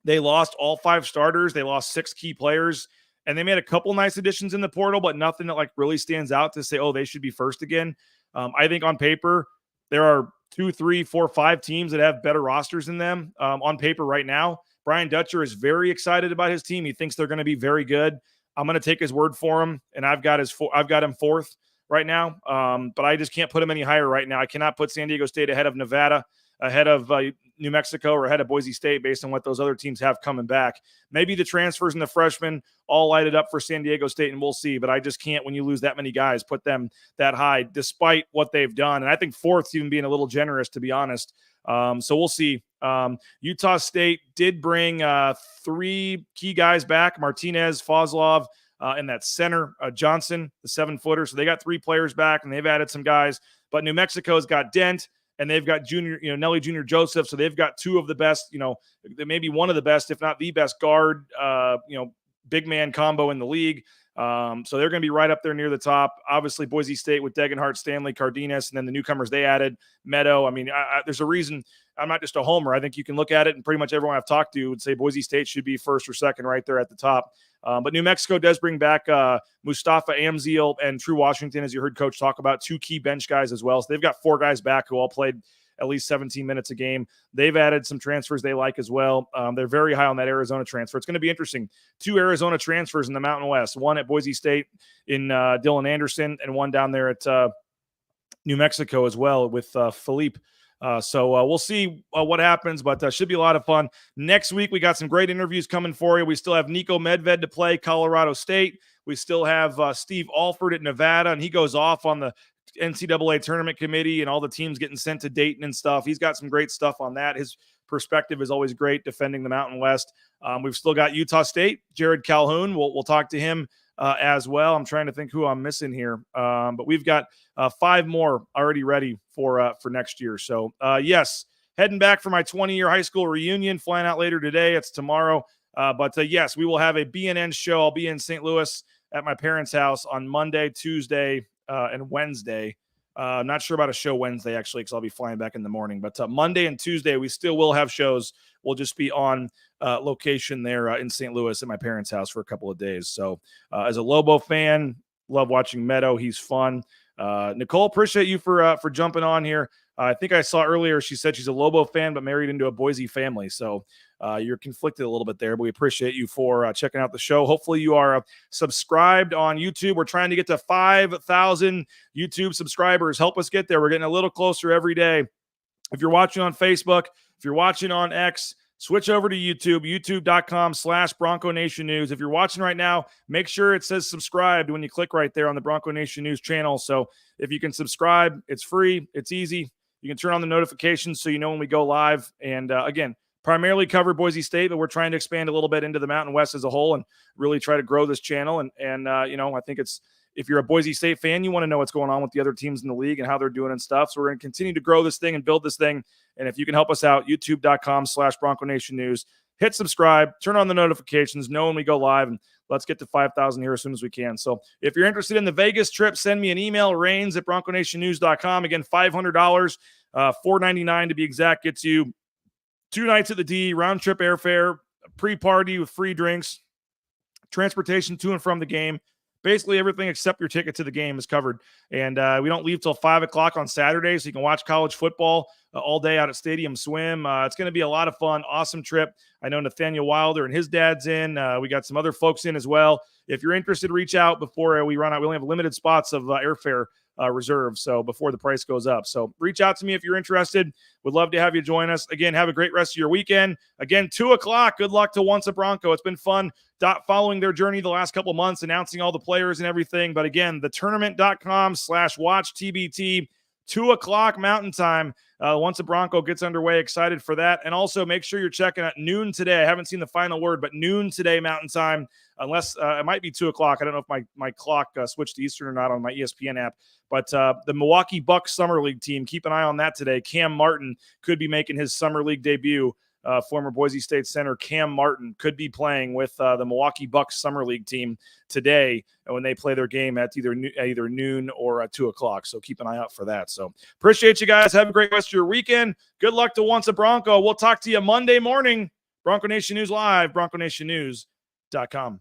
They lost all 5 starters. They lost 6 key players, and they made a couple nice additions in the portal, but nothing that like really stands out to say, oh, they should be first again. I think on paper, there are 2, 3, 4, 5 teams that have better rosters than them on paper right now. Brian Dutcher is very excited about his team. He thinks they're going to be very good. I'm going to take his word for him, and I've got him 4th right now. But I just can't put him any higher right now. I cannot put San Diego State ahead of Nevada, ahead of New Mexico, or ahead of Boise State based on what those other teams have coming back. Maybe the transfers and the freshmen all light it up for San Diego State, and we'll see. But I just can't, when you lose that many guys, put them that high despite what they've done. And I think 4th even being a little generous, to be honest. So we'll see. Utah State did bring 3 key guys back, Martinez, Fozlov, and that center, Johnson, the 7-footer. So they got 3 players back, and they've added some guys. But New Mexico's got Dent, and they've got Nelly Jr. Joseph. So they've got 2 of the best, maybe one of the best, if not the best guard, big man combo in the league. So they're going to be right up there near the top. Obviously, Boise State with Degenhart, Stanley, Cardenas, and then the newcomers they added, Meadow. I mean, there's a reason I'm not just a homer. I think you can look at it, and pretty much everyone I've talked to would say Boise State should be 1st or 2nd right there at the top. But New Mexico does bring back Mustafa Amzil and True Washington, as you heard Coach talk about, 2 key bench guys as well. So they've got 4 guys back who all played at least 17 minutes a game. They've added some transfers they like as well. They're very high on that Arizona transfer. It's going to be interesting. 2 Arizona transfers in the Mountain West, one at Boise State in Dylan Anderson, and one down there at New Mexico as well with Philippe. So we'll see what happens, but should be a lot of fun. Next week, we got some great interviews coming for you. We still have Nico Medved to play, Colorado State. We still have Steve Alford at Nevada, and he goes off on the NCAA tournament committee and all the teams getting sent to Dayton and stuff. He's got some great stuff on that. His perspective is always great defending the Mountain West. We've still got Utah State, Jared Calhoun. We'll talk to him as well. I'm trying to think who I'm missing here. But we've got 5 more already ready for next year. So yes, heading back for my 20-year high school reunion, flying out later today. It's tomorrow. But yes, we will have a BNN show. I'll be in St. Louis at my parents' house on Monday, Tuesday, and Wednesday. I'm not sure about a show Wednesday, actually, because I'll be flying back in the morning. But Monday and Tuesday, we still will have shows. We'll just be on location there in St. Louis at my parents' house for a couple of days. So as a Lobo fan, love watching Meadow. He's fun. Nicole, appreciate you for jumping on here. I think I saw earlier she said she's a Lobo fan but married into a Boise family. So you're conflicted a little bit there, but we appreciate you for checking out the show. Hopefully you are subscribed on YouTube. We're trying to get to 5,000 YouTube subscribers. Help us get there. We're getting a little closer every day. If you're watching on Facebook, if you're watching on X, switch over to YouTube, youtube.com/Bronco Nation News. If you're watching right now, make sure it says subscribed when you click right there on the Bronco Nation News channel. So if you can subscribe, it's free, it's easy. You can turn on the notifications so you know when we go live. And again, primarily cover Boise State, but we're trying to expand a little bit into the Mountain West as a whole and really try to grow this channel. And I think if you're a Boise State fan, you want to know what's going on with the other teams in the league and how they're doing and stuff. So we're going to continue to grow this thing and build this thing. And if you can help us out, youtube.com/Bronco Nation News, hit subscribe, turn on the notifications, know when we go live, and let's get to 5,000 here as soon as we can. So if you're interested in the Vegas trip, send me an email, rains@bronconationnews.com. Again, $500, $499 to be exact, gets you 2 nights at the D, round trip airfare, pre-party with free drinks, transportation to and from the game. Basically everything except your ticket to the game is covered. And we don't leave till 5 o'clock on Saturday, so you can watch college football all day out at Stadium Swim. It's going to be a lot of fun. Awesome trip. I know Nathaniel Wilder and his dad's in. We got some other folks in as well. If you're interested, reach out before we run out. We only have limited spots of airfare reserved, so before the price goes up. So reach out to me if you're interested. Would love to have you join us. Again, have a great rest of your weekend. Again, 2 o'clock. Good luck to Once a Bronco. It's been fun following their journey the last couple of months, announcing all the players and everything. But again, thetournament.com/watch TBT, 2 o'clock Mountain Time. Once a Bronco gets underway, excited for that. And also make sure you're checking at noon today. I haven't seen the final word, but noon today Mountain Time, unless it might be 2 o'clock. I don't know if my clock switched to Eastern or not on my ESPN app. But the Milwaukee Bucks Summer League team, keep an eye on that today. Cam Martin could be making his Summer League debut. Former Boise State center Cam Martin could be playing with the Milwaukee Bucks Summer League team today when they play their game at either noon or 2 o'clock. So keep an eye out for that. So appreciate you guys. Have a great rest of your weekend. Good luck to Once a Bronco. We'll talk to you Monday morning Bronco Nation News Live, BroncoNationNews.com.